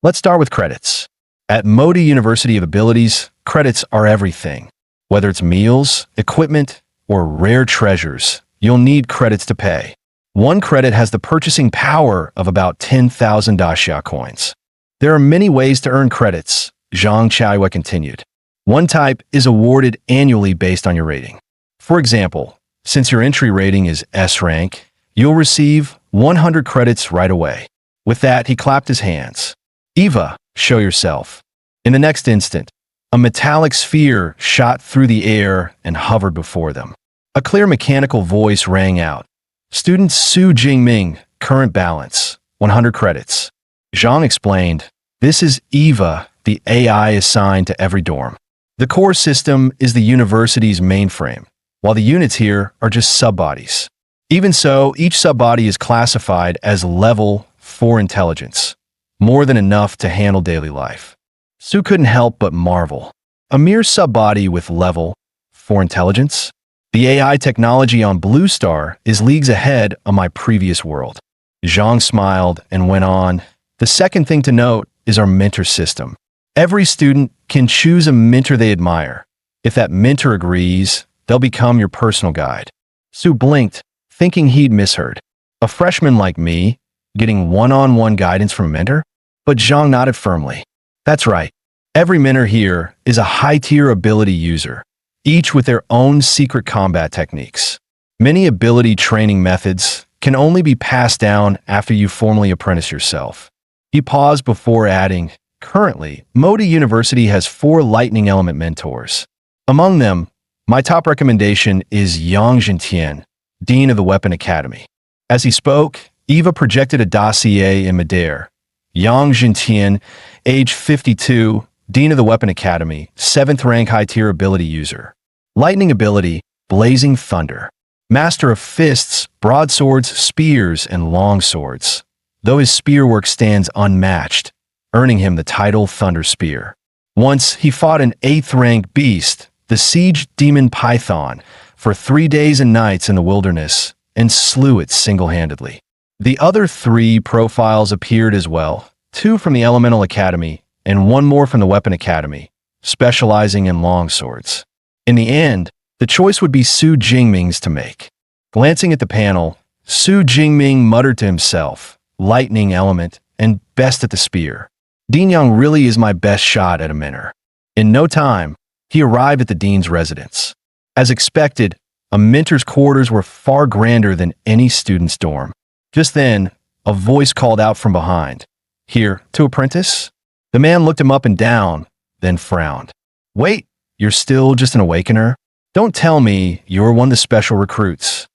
Let's start with credits. At Modi University of Abilities, credits are everything. Whether it's meals, equipment, or rare treasures, you'll need credits to pay. 1 credit has the purchasing power of about 10,000 daxia coins. There are many ways to earn credits, Zhang Chaiyue continued. One type is awarded annually based on your rating. For example, since your entry rating is S rank, you'll receive 100 credits right away. With that, he clapped his hands. Eva, show yourself. In the next instant, a metallic sphere shot through the air and hovered before them. A clear mechanical voice rang out. Student Su Jingming, current balance, 100 credits. Zhang explained, this is Eva, the AI assigned to every dorm. The core system is the university's mainframe, while the units here are just subbodies. Even so, each subbody is classified as level 4 intelligence, more than enough to handle daily life. Su couldn't help but marvel. A mere subbody with level 4 intelligence? The AI technology on Blue Star is leagues ahead of my previous world. Zhang smiled and went on. The second thing to note is our mentor system. Every student can choose a mentor they admire. If that mentor agrees, they'll become your personal guide. Su blinked, thinking he'd misheard. A freshman like me, getting one-on-one guidance from a mentor? But Zhang nodded firmly. That's right. Every mentor here is a high-tier ability user, each with their own secret combat techniques. Many ability training methods can only be passed down after you formally apprentice yourself. He paused before adding, currently, Modi University has 4 lightning element mentors. Among them, my top recommendation is Yang Zhentian, Dean of the Weapon Academy. As he spoke, Eva projected a dossier in midair. Yang Zhentian, age 52, Dean of the Weapon Academy, 7th rank high-tier ability user. Lightning ability, Blazing Thunder. Master of fists, broadswords, spears, and long swords. Though his spear work stands unmatched, earning him the title Thunder Spear. Once, he fought an 8th rank beast, the Siege Demon Python, for 3 days and nights in the wilderness, and slew it single-handedly. The other 3 profiles appeared as well, 2 from the Elemental Academy, and 1 more from the Weapon Academy, specializing in long swords. In the end, the choice would be Su Jingming's to make. Glancing at the panel, Su Jingming muttered to himself, lightning element, and best at the spear. Dean Yang really is my best shot at a mentor. In no time, he arrived at the dean's residence. As expected, a mentor's quarters were far grander than any student's dorm. Just then, a voice called out from behind. Here, to apprentice? The man looked him up and down, then frowned. Wait, you're still just an awakener? Don't tell me you're one of the special recruits.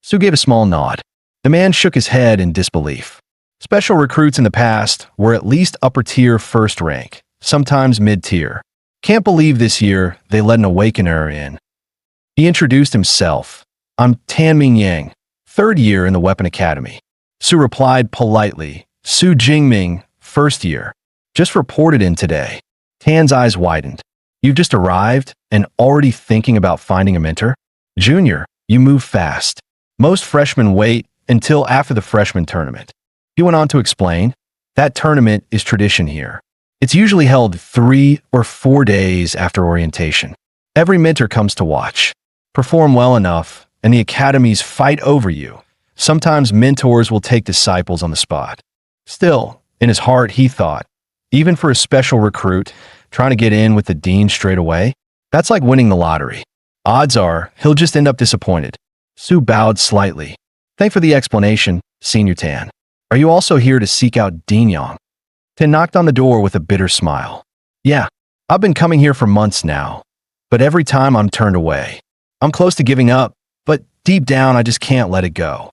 Su gave a small nod. The man shook his head in disbelief. Special recruits in the past were at least upper-tier first rank, sometimes mid-tier. Can't believe this year they let an awakener in. He introduced himself. I'm Tan Ming Yang, 3rd year in the Weapon Academy. Su replied politely. Su Jingming, 1st year. Just reported in today. Tan's eyes widened. You've just arrived and already thinking about finding a mentor? Junior, you move fast. Most freshmen wait until after the freshman tournament. He went on to explain, that tournament is tradition here. It's usually held 3 or 4 days after orientation. Every mentor comes to watch. Perform well enough, and the academies fight over you. Sometimes mentors will take disciples on the spot. Still, in his heart, he thought, even for a special recruit trying to get in with the dean straight away, that's like winning the lottery. Odds are he'll just end up disappointed. Su bowed slightly. Thanks for the explanation, Senior Tan. Are you also here to seek out Dean Yang? Tan knocked on the door with a bitter smile. Yeah, I've been coming here for months now, but every time I'm turned away. I'm close to giving up, but deep down I just can't let it go.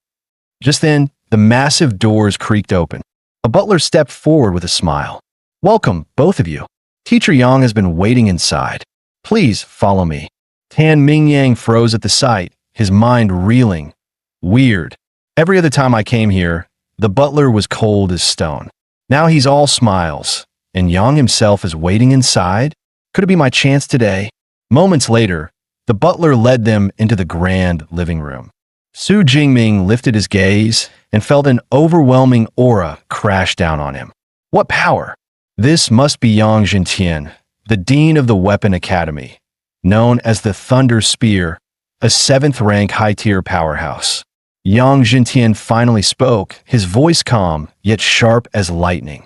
Just then, the massive doors creaked open. A butler stepped forward with a smile. Welcome, both of you. Teacher Yang has been waiting inside. Please follow me. Tan Mingyang froze at the sight, his mind reeling. Weird. Every other time I came here, the butler was cold as stone. Now he's all smiles, and Yang himself is waiting inside? Could it be my chance today? Moments later, the butler led them into the grand living room. Su Jingming lifted his gaze and felt an overwhelming aura crash down on him. What power! This must be Yang Jintian, the dean of the Weapon Academy, known as the Thunder Spear, a 7th-rank high-tier powerhouse. Yang Jintian finally spoke, his voice calm, yet sharp as lightning.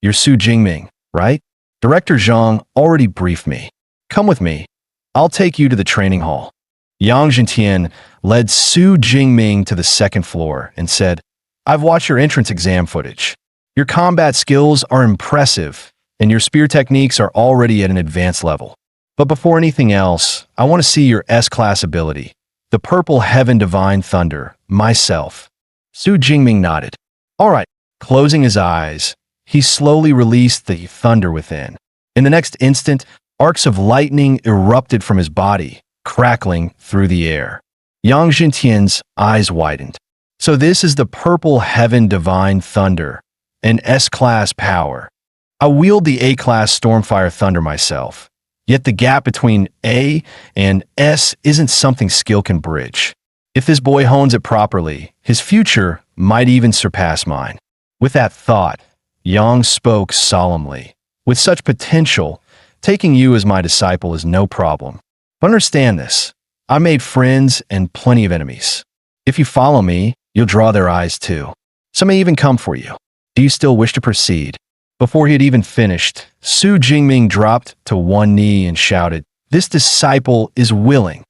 You're Su Jingming, right? Director Zhang already briefed me. Come with me. I'll take you to the training hall. Yang Jintian led Su Jingming to the 2nd floor and said, I've watched your entrance exam footage. Your combat skills are impressive, and your spear techniques are already at an advanced level. But before anything else, I want to see your S-class ability, the Purple Heaven Divine Thunder, myself. Su Jingming nodded. All right. Closing his eyes, he slowly released the thunder within. In the next instant, arcs of lightning erupted from his body, crackling through the air. Yang Jintian's eyes widened. So this is the Purple Heaven Divine Thunder, an S-class power. I wield the A-class Stormfire Thunder myself, yet the gap between A and S isn't something skill can bridge. If this boy hones it properly, his future might even surpass mine. With that thought, Yang spoke solemnly. With such potential, taking you as my disciple is no problem. But understand this, I made friends and plenty of enemies. If you follow me, you'll draw their eyes too. Some may even come for you. Do you still wish to proceed? Before he had even finished, Su Jingming dropped to one knee and shouted, This disciple is willing.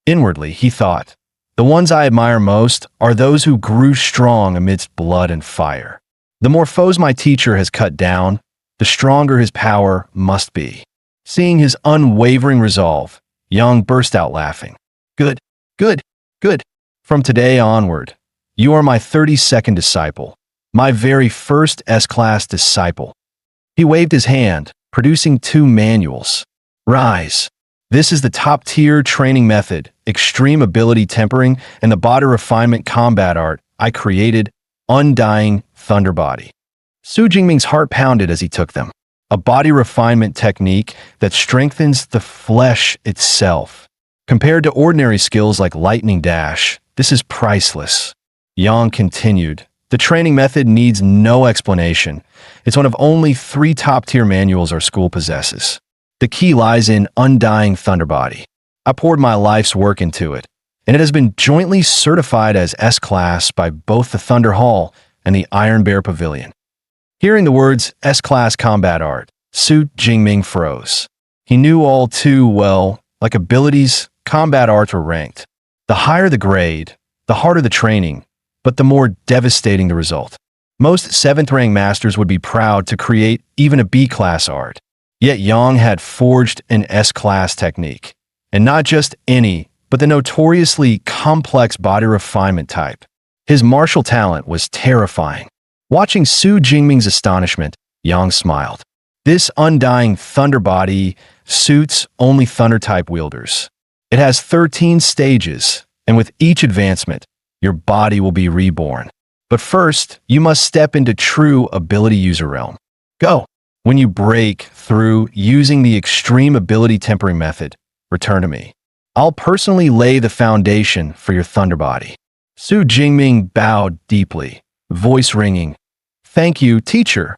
Inwardly, he thought, the ones I admire most are those who grew strong amidst blood and fire. The more foes my teacher has cut down, the stronger his power must be. Seeing his unwavering resolve, Yang burst out laughing. Good, good, good. From today onward, you are my 32nd disciple, my very first S-class disciple. He waved his hand, producing 2 manuals. Rise. This is the top-tier training method, extreme ability tempering, and the body refinement combat art I created, Undying Thunder Body. Su Jingming's heart pounded as he took them. A body refinement technique that strengthens the flesh itself. Compared to ordinary skills like lightning dash, this is priceless. Yang continued, the training method needs no explanation. It's one of only 3 top-tier manuals our school possesses. The key lies in Undying Thunder Body. I poured my life's work into it, and it has been jointly certified as S-Class by both the Thunder Hall and the Iron Bear Pavilion. Hearing the words S-Class Combat Art, Su Jingming froze. He knew all too well, like abilities, combat arts were ranked. The higher the grade, the harder the training, but the more devastating the result. Most 7th-rank masters would be proud to create even a B-class art. Yet Yang had forged an S-class technique. And not just any, but the notoriously complex body refinement type. His martial talent was terrifying. Watching Su Jingming's astonishment, Yang smiled. This Undying Thunder Body suits only Thunder-type wielders. It has 13 stages, and with each advancement, your body will be reborn. But first, you must step into true ability user realm. Go! When you break through using the extreme ability tempering method, return to me. I'll personally lay the foundation for your Thunder Body. Su Jingming bowed deeply, voice ringing. Thank you, teacher.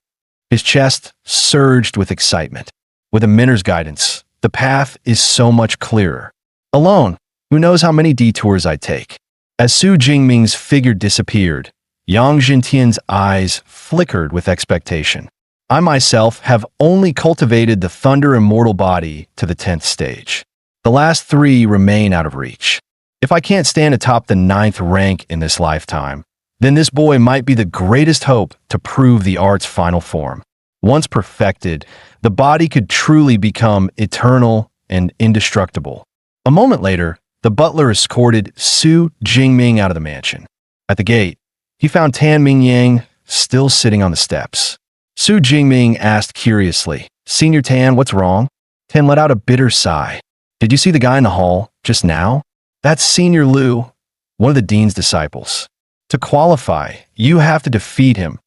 His chest surged with excitement. With a mentor's guidance, the path is so much clearer. Alone, Who knows how many detours I'd take? As Su Jingming's figure disappeared, Yang Jintian's eyes flickered with expectation. I myself have only cultivated the Thunder Immortal body to the 10th stage. The last 3 remain out of reach. If I can't stand atop the 9th rank in this lifetime, then this boy might be the greatest hope to prove the art's final form. Once perfected, the body could truly become eternal and indestructible. A moment later, the butler escorted Su Jingming out of the mansion. At the gate, he found Tan Mingyang still sitting on the steps. Su Jingming asked curiously, "Senior Tan, what's wrong?" Tan let out a bitter sigh. "Did you see the guy in the hall just now? That's Senior Liu, one of the dean's disciples. To qualify, you have to defeat him,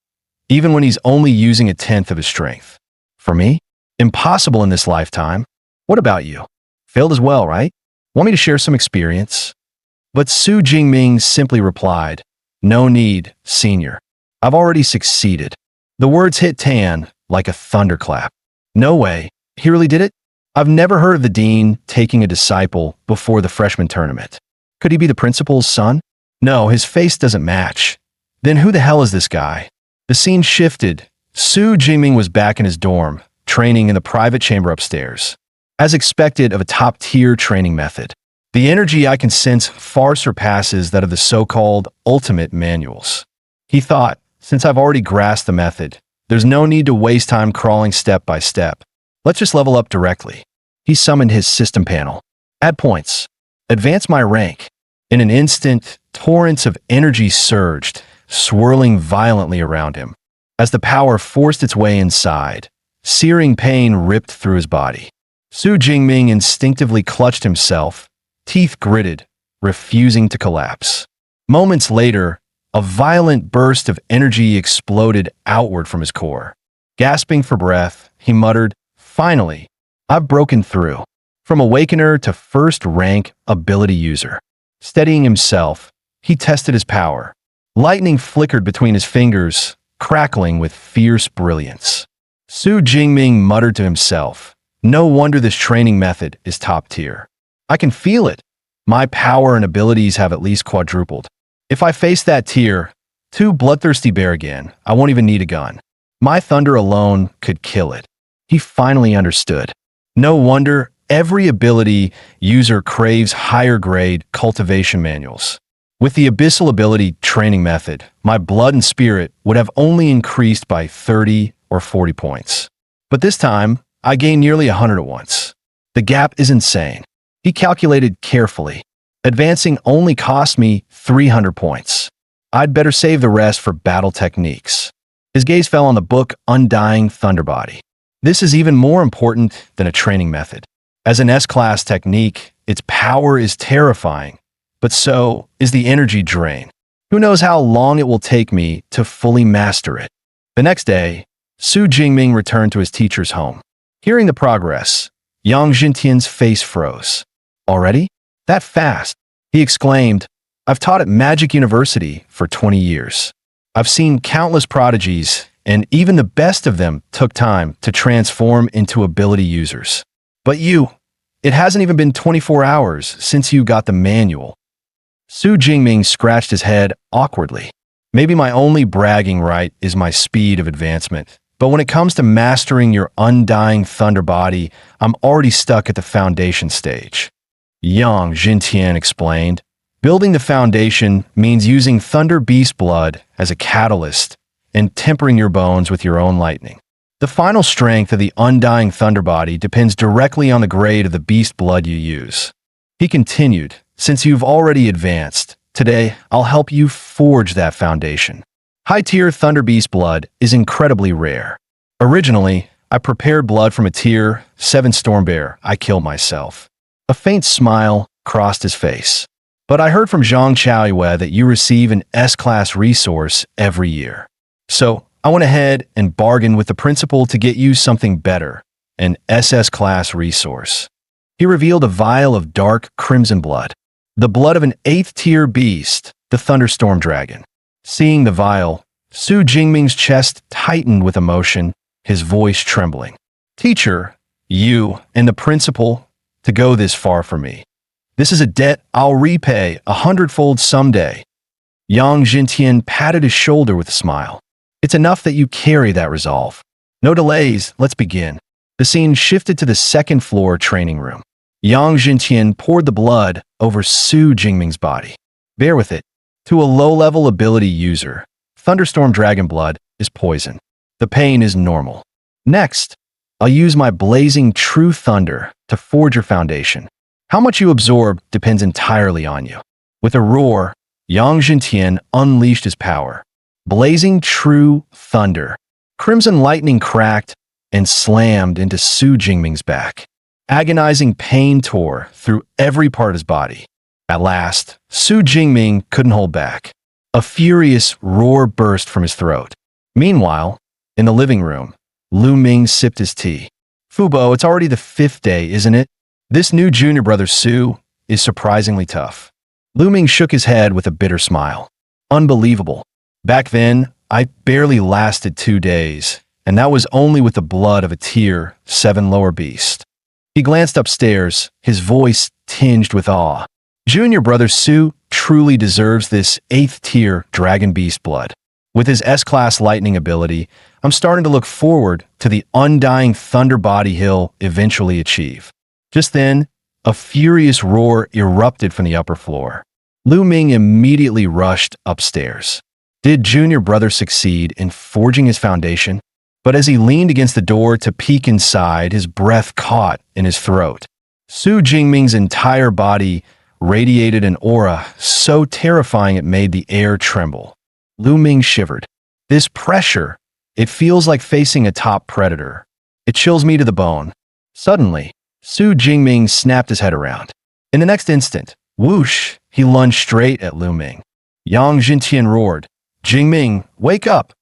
even when he's only using a 10th of his strength. For me? Impossible in this lifetime. What about you? Failed as well, right? Want me to share some experience?" But Su Jingming simply replied, "No need, Senior. I've already succeeded." The words hit Tan like a thunderclap. No way. He really did it? I've never heard of the dean taking a disciple before the freshman tournament. Could he be the principal's son? No, his face doesn't match. Then who the hell is this guy? The scene shifted. Su Jingming was back in his dorm, training in the private chamber upstairs. As expected of a top-tier training method, the energy I can sense far surpasses that of the so-called ultimate manuals. He thought, since I've already grasped the method, there's no need to waste time crawling step by step. Let's just level up directly. He summoned his system panel. Add points. Advance my rank. In an instant, torrents of energy surged, swirling violently around him. As the power forced its way inside, searing pain ripped through his body. Su Jingming instinctively clutched himself, teeth gritted, refusing to collapse. Moments later, a violent burst of energy exploded outward from his core. Gasping for breath, he muttered, "Finally, I've broken through." From awakener to first-rank ability user. Steadying himself, he tested his power. Lightning flickered between his fingers, crackling with fierce brilliance. Su Jingming muttered to himself, "No wonder this training method is top tier. I can feel it. My power and abilities have at least quadrupled. If I face that tier, 2 bloodthirsty bear again, I won't even need a gun. My thunder alone could kill it." He finally understood. No wonder every ability user craves higher grade cultivation manuals. With the abyssal ability training method, my blood and spirit would have only increased by 30 or 40 points. But this time, I gained nearly 100 at once. The gap is insane. He calculated carefully. Advancing only cost me 300 points. I'd better save the rest for battle techniques. His gaze fell on the book Undying Thunderbody. This is even more important than a training method. As an S-class technique, its power is terrifying, but so is the energy drain. Who knows how long it will take me to fully master it. The next day, Su Jingming returned to his teacher's home. Hearing the progress, Yang Jintian's face froze. "Already? That fast?" he exclaimed. "I've taught at Magic University for 20 years. I've seen countless prodigies, and even the best of them took time to transform into ability users. But it hasn't even been 24 hours since you got the manual." Su Jingming scratched his head awkwardly. Maybe my only bragging right is my speed of advancement. But when it comes to mastering your undying thunder body, I'm already stuck at the foundation stage. Yang Jintian explained, "Building the foundation means using Thunder Beast blood as a catalyst and tempering your bones with your own lightning. The final strength of the undying thunder body depends directly on the grade of the beast blood you use." He continued, "Since you've already advanced, today I'll help you forge that foundation. High-tier Thunder Beast blood is incredibly rare. Originally, I prepared blood from a tier 7 storm bear I killed myself." A faint smile crossed his face. "But I heard from Zhang Chaoyue that you receive an S-class resource every year. So I went ahead and bargained with the principal to get you something better, an SS-class resource." He revealed a vial of dark crimson blood, the blood of an 8th-tier beast, the Thunderstorm Dragon. Seeing the vial, Su Jingming's chest tightened with emotion, his voice trembling. "Teacher, you and the principal to go this far for me. This is a debt I'll repay 100-fold someday. Yang Jintian patted his shoulder with a smile. It's enough that you carry that resolve. No delays, let's begin. The scene shifted to the second-floor training room. Yang Jintian poured the blood over Su Jingming's body. Bear with it. To a low-level ability user, Thunderstorm Dragon Blood is poison. The pain is normal. Next, I'll use my blazing True Thunder to forge your foundation. How much you absorb depends entirely on you. With a roar, Yang Jintian unleashed his power. Blazing True Thunder. Crimson lightning cracked and slammed into Su Jingming's back. Agonizing pain tore through every part of his body. At last, Su Jingming couldn't hold back. A furious roar burst from his throat. Meanwhile, in the living room, Lu Ming sipped his tea. Fubo, it's already the 5th day, isn't it? This new junior brother Su is surprisingly tough. Lu Ming shook his head with a bitter smile. Unbelievable. Back then, I barely lasted 2 days, and that was only with the blood of a Tier 7 lower beast. He glanced upstairs, his voice tinged with awe. Junior brother Su truly deserves this 8th tier dragon beast blood. With his S-class lightning ability, I'm starting to look forward to the undying thunder body he'll eventually achieve. Just then, a furious roar erupted from the upper floor. Lu Ming immediately rushed upstairs. Did junior brother succeed in forging his foundation? But as he leaned against the door to peek inside, his breath caught in his throat. Su Jingming's entire body radiated an aura so terrifying it made the air tremble. Lu Ming shivered. This pressure, it feels like facing a top predator. It chills me to the bone. Suddenly, Su Jingming snapped his head around. In the next instant, whoosh, he lunged straight at Lu Ming. Yang Jintian roared, Jingming, wake up!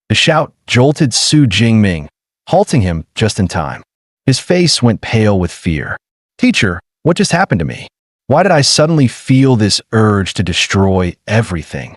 The shout jolted Su Jingming, halting him just in time. His face went pale with fear. Teacher, what just happened to me? Why did I suddenly feel this urge to destroy everything?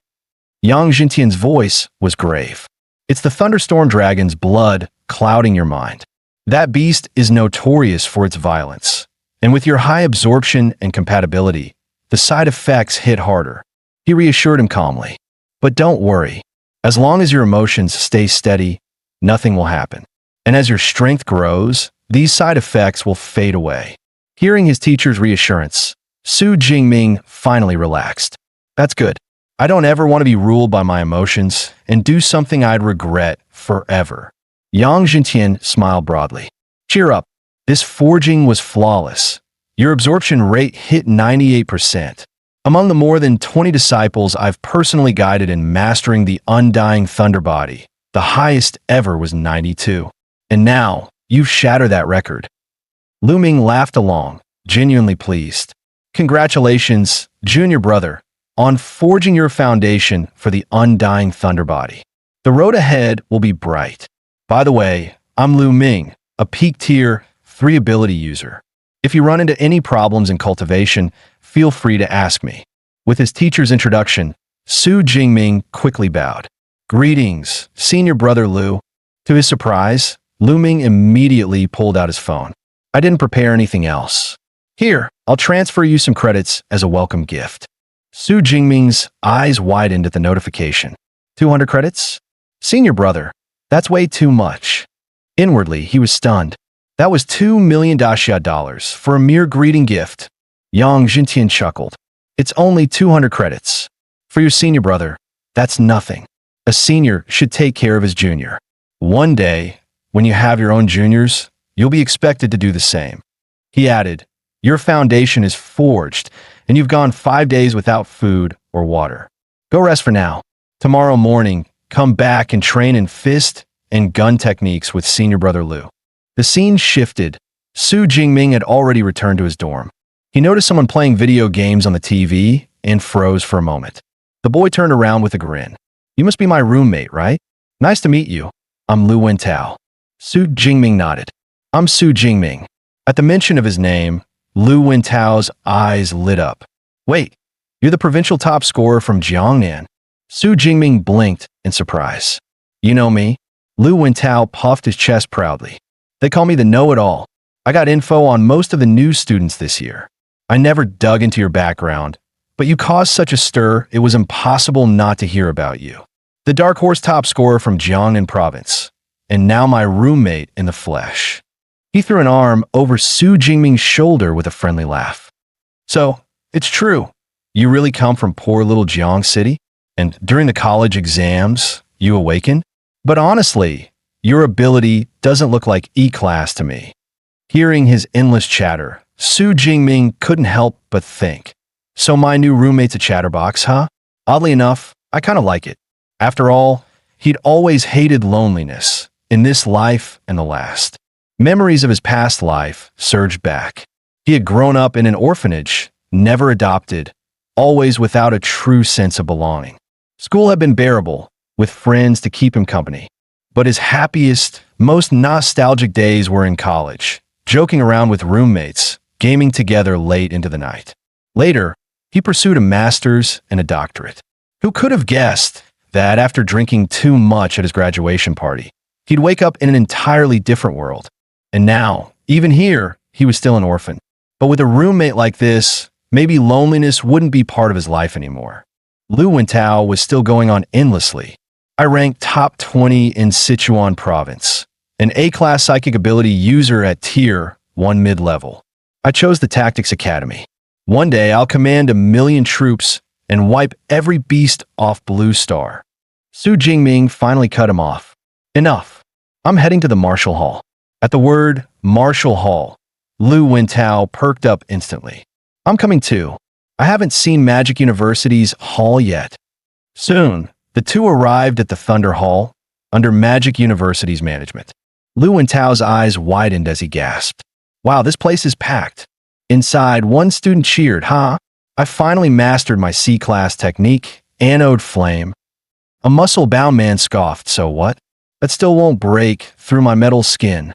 Yang Jintian's voice was grave. It's the Thunderstorm Dragon's blood clouding your mind. That beast is notorious for its violence. And with your high absorption and compatibility, the side effects hit harder. He reassured him calmly. But don't worry. As long as your emotions stay steady, nothing will happen. And as your strength grows, these side effects will fade away. Hearing his teacher's reassurance, Su Jingming finally relaxed. That's good. I don't ever want to be ruled by my emotions and do something I'd regret forever. Yang Jintian smiled broadly. Cheer up. This forging was flawless. Your absorption rate hit 98%. Among the more than 20 disciples I've personally guided in mastering the undying thunder body, the highest ever was 92. And now, you've shattered that record. Lu Ming laughed along, genuinely pleased. Congratulations, junior brother, on forging your foundation for the undying thunder body. The road ahead will be bright. By the way, I'm Lu Ming, a peak tier 3 ability user. If you run into any problems in cultivation, feel free to ask me. With his teacher's introduction, Su Jingming quickly bowed. Greetings, senior brother Lu. To his surprise, Lu Ming immediately pulled out his phone. I didn't prepare anything else. Here, I'll transfer you some credits as a welcome gift. Su Jingming's eyes widened at the notification. 200 credits? Senior brother, that's way too much. Inwardly, he was stunned. That was $2 million for a mere greeting gift. Yang Jintian chuckled. It's only 200 credits. For your senior brother, that's nothing. A senior should take care of his junior. One day, when you have your own juniors, you'll be expected to do the same. He added, your foundation is forged, and you've gone 5 days without food or water. Go rest for now. Tomorrow morning, come back and train in fist and gun techniques with senior brother Lu. The scene shifted. Su Jingming had already returned to his dorm. He noticed someone playing video games on the TV and froze for a moment. The boy turned around with a grin. You must be my roommate, right? Nice to meet you. I'm Lu Wentao. Su Jingming nodded. I'm Su Jingming. At the mention of his name, Lu Wentao's eyes lit up. Wait, you're the provincial top scorer from Jiangnan. Su Jingming blinked in surprise. You know me? Lu Wentao puffed his chest proudly. They call me the know-it-all. I got info on most of the new students this year. I never dug into your background, but you caused such a stir it was impossible not to hear about you. The dark horse top scorer from Jiangnan province, and now my roommate in the flesh." He threw an arm over Su Jingming's shoulder with a friendly laugh. "So, it's true. You really come from poor little Jiang City? And during the college exams, you awakened? But honestly, your ability doesn't look like E-class to me." Hearing his endless chatter, Su Jingming couldn't help but think. So my new roommate's a chatterbox, huh? Oddly enough, I kind of like it. After all, he'd always hated loneliness, in this life and the last. Memories of his past life surged back. He had grown up in an orphanage, never adopted, always without a true sense of belonging. School had been bearable, with friends to keep him company. But his happiest, most nostalgic days were in college, joking around with roommates, gaming together late into the night. Later, he pursued a master's and a doctorate. Who could have guessed that after drinking too much at his graduation party, he'd wake up in an entirely different world? And now, even here, he was still an orphan. But with a roommate like this, maybe loneliness wouldn't be part of his life anymore. Lu Wentao was still going on endlessly. I ranked top 20 in Sichuan province, an A-class psychic ability user at Tier 1 mid-level. I chose the Tactics Academy. One day, I'll command 1,000,000 troops and wipe every beast off Blue Star. Su Jingming finally cut him off. Enough. I'm heading to the Martial Hall. At the word Martial Hall, Lu Wentao perked up instantly. I'm coming too. I haven't seen Magic University's hall yet. Soon, the two arrived at the Thunder Hall, under Magic University's management. Lu Wentao's eyes widened as he gasped. Wow, this place is packed. Inside, one student cheered, "Huh? I finally mastered my C-class technique, Anode Flame." A muscle-bound man scoffed, "So what? That still won't break through my metal skin."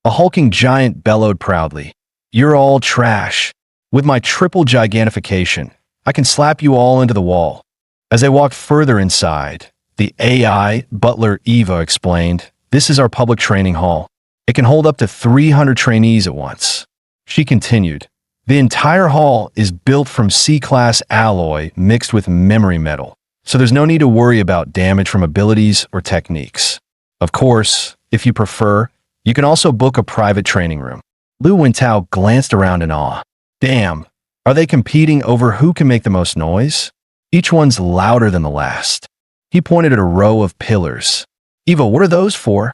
A hulking giant bellowed proudly, "You're all trash. With my triple gigantification, I can slap you all into the wall." As they walked further inside, the AI butler Eva explained, "This is our public training hall. It can hold up to 300 trainees at once." She continued, "The entire hall is built from C-class alloy mixed with memory metal, so there's no need to worry about damage from abilities or techniques. Of course, if you prefer, you can also book a private training room." Lu Wentao glanced around in awe. Damn, are they competing over who can make the most noise? Each one's louder than the last. He pointed at a row of pillars. "Eva, what are those for?"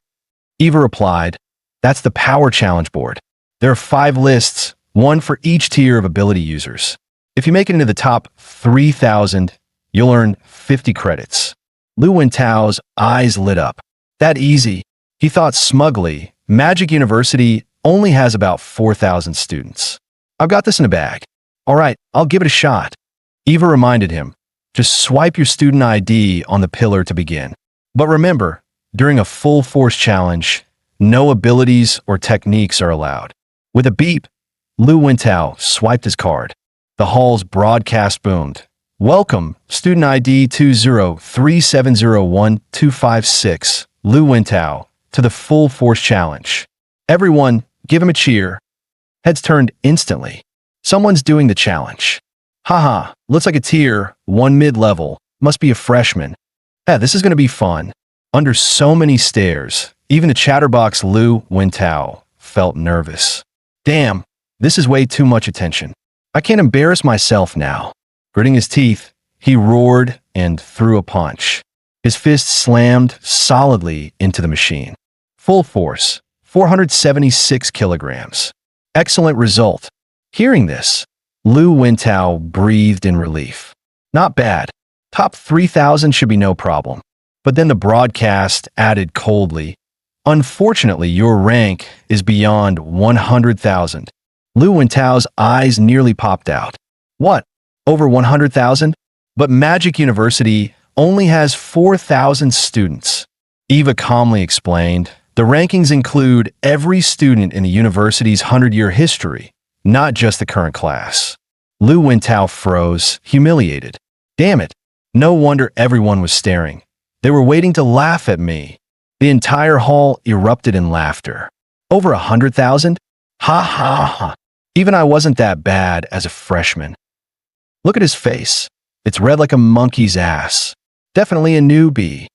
Eva replied, "That's the power challenge board. There are 5 lists, one for each tier of ability users. If you make it into the top 3,000, you'll earn 50 credits. Lu Wentao's eyes lit up. That easy. He thought smugly, Magic University only has about 4,000 students. I've got this in a bag. All right, I'll give it a shot. Eva reminded him, just swipe your student ID on the pillar to begin. But remember, during a full force challenge, no abilities or techniques are allowed. With a beep, Lu Wentao swiped his card. The hall's broadcast boomed. Welcome, student ID 203701256, Lu Wentao, to the full force challenge. Everyone, give him a cheer. Heads turned instantly. Someone's doing the challenge. Haha, looks like a tier 1 mid-level, must be a freshman. Yeah, this is going to be fun. Under so many stares, even the chatterbox Lu Wentao felt nervous. Damn, this is way too much attention. I can't embarrass myself now. Gritting his teeth, he roared and threw a punch. His fist slammed solidly into the machine. Full force, 476 kilograms. Excellent result. Hearing this, Lu Wentao breathed in relief. Not bad. Top 3,000 should be no problem. But then the broadcast added coldly, "Unfortunately, your rank is beyond 100,000. Lu Wentao's eyes nearly popped out. What? Over 100,000? But Magic University only has 4,000 students. Eva calmly explained, "The rankings include every student in the university's 100-year history, not just the current class." Lu Wentao froze, humiliated. Damn it. No wonder everyone was staring. They were waiting to laugh at me. The entire hall erupted in laughter. Over 100,000? Ha ha ha. Even I wasn't that bad as a freshman. Look at his face. It's red like a monkey's ass. Definitely a newbie.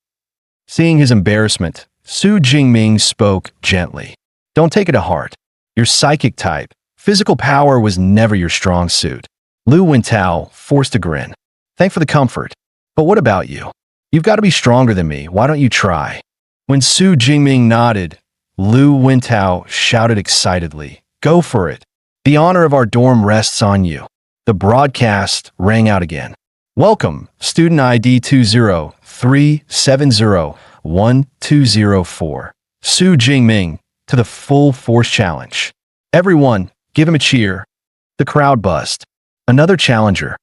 Seeing his embarrassment, Su Jingming spoke gently. Don't take it to heart. You're psychic type. Physical power was never your strong suit. Lu Wintao forced a grin. Thanks for the comfort. But what about you? You've got to be stronger than me. Why don't you try? When Su Jingming nodded, Lu Wintao shouted excitedly, Go for it. The honor of our dorm rests on you. The broadcast rang out again. Welcome, student ID 203701204. Su Jingming, to the full force challenge. Everyone, give him a cheer. The crowd buzzed. Another challenger.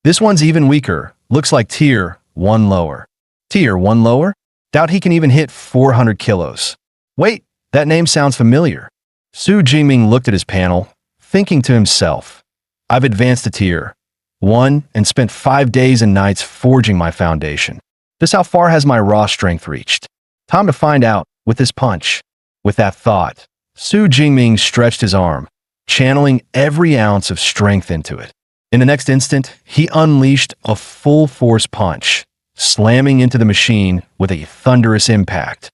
This one's even weaker. Looks like tier 1 lower. Tier 1 lower? Doubt he can even hit 400 kilos. Wait, that name sounds familiar. Su Jingming looked at his panel, thinking to himself, I've advanced to tier 1 and spent 5 days and nights forging my foundation. Just how far has my raw strength reached? Time to find out with this punch. With that thought, Su Jingming stretched his arm, channeling every ounce of strength into it. In the next instant, he unleashed a full-force punch, slamming into the machine with a thunderous impact.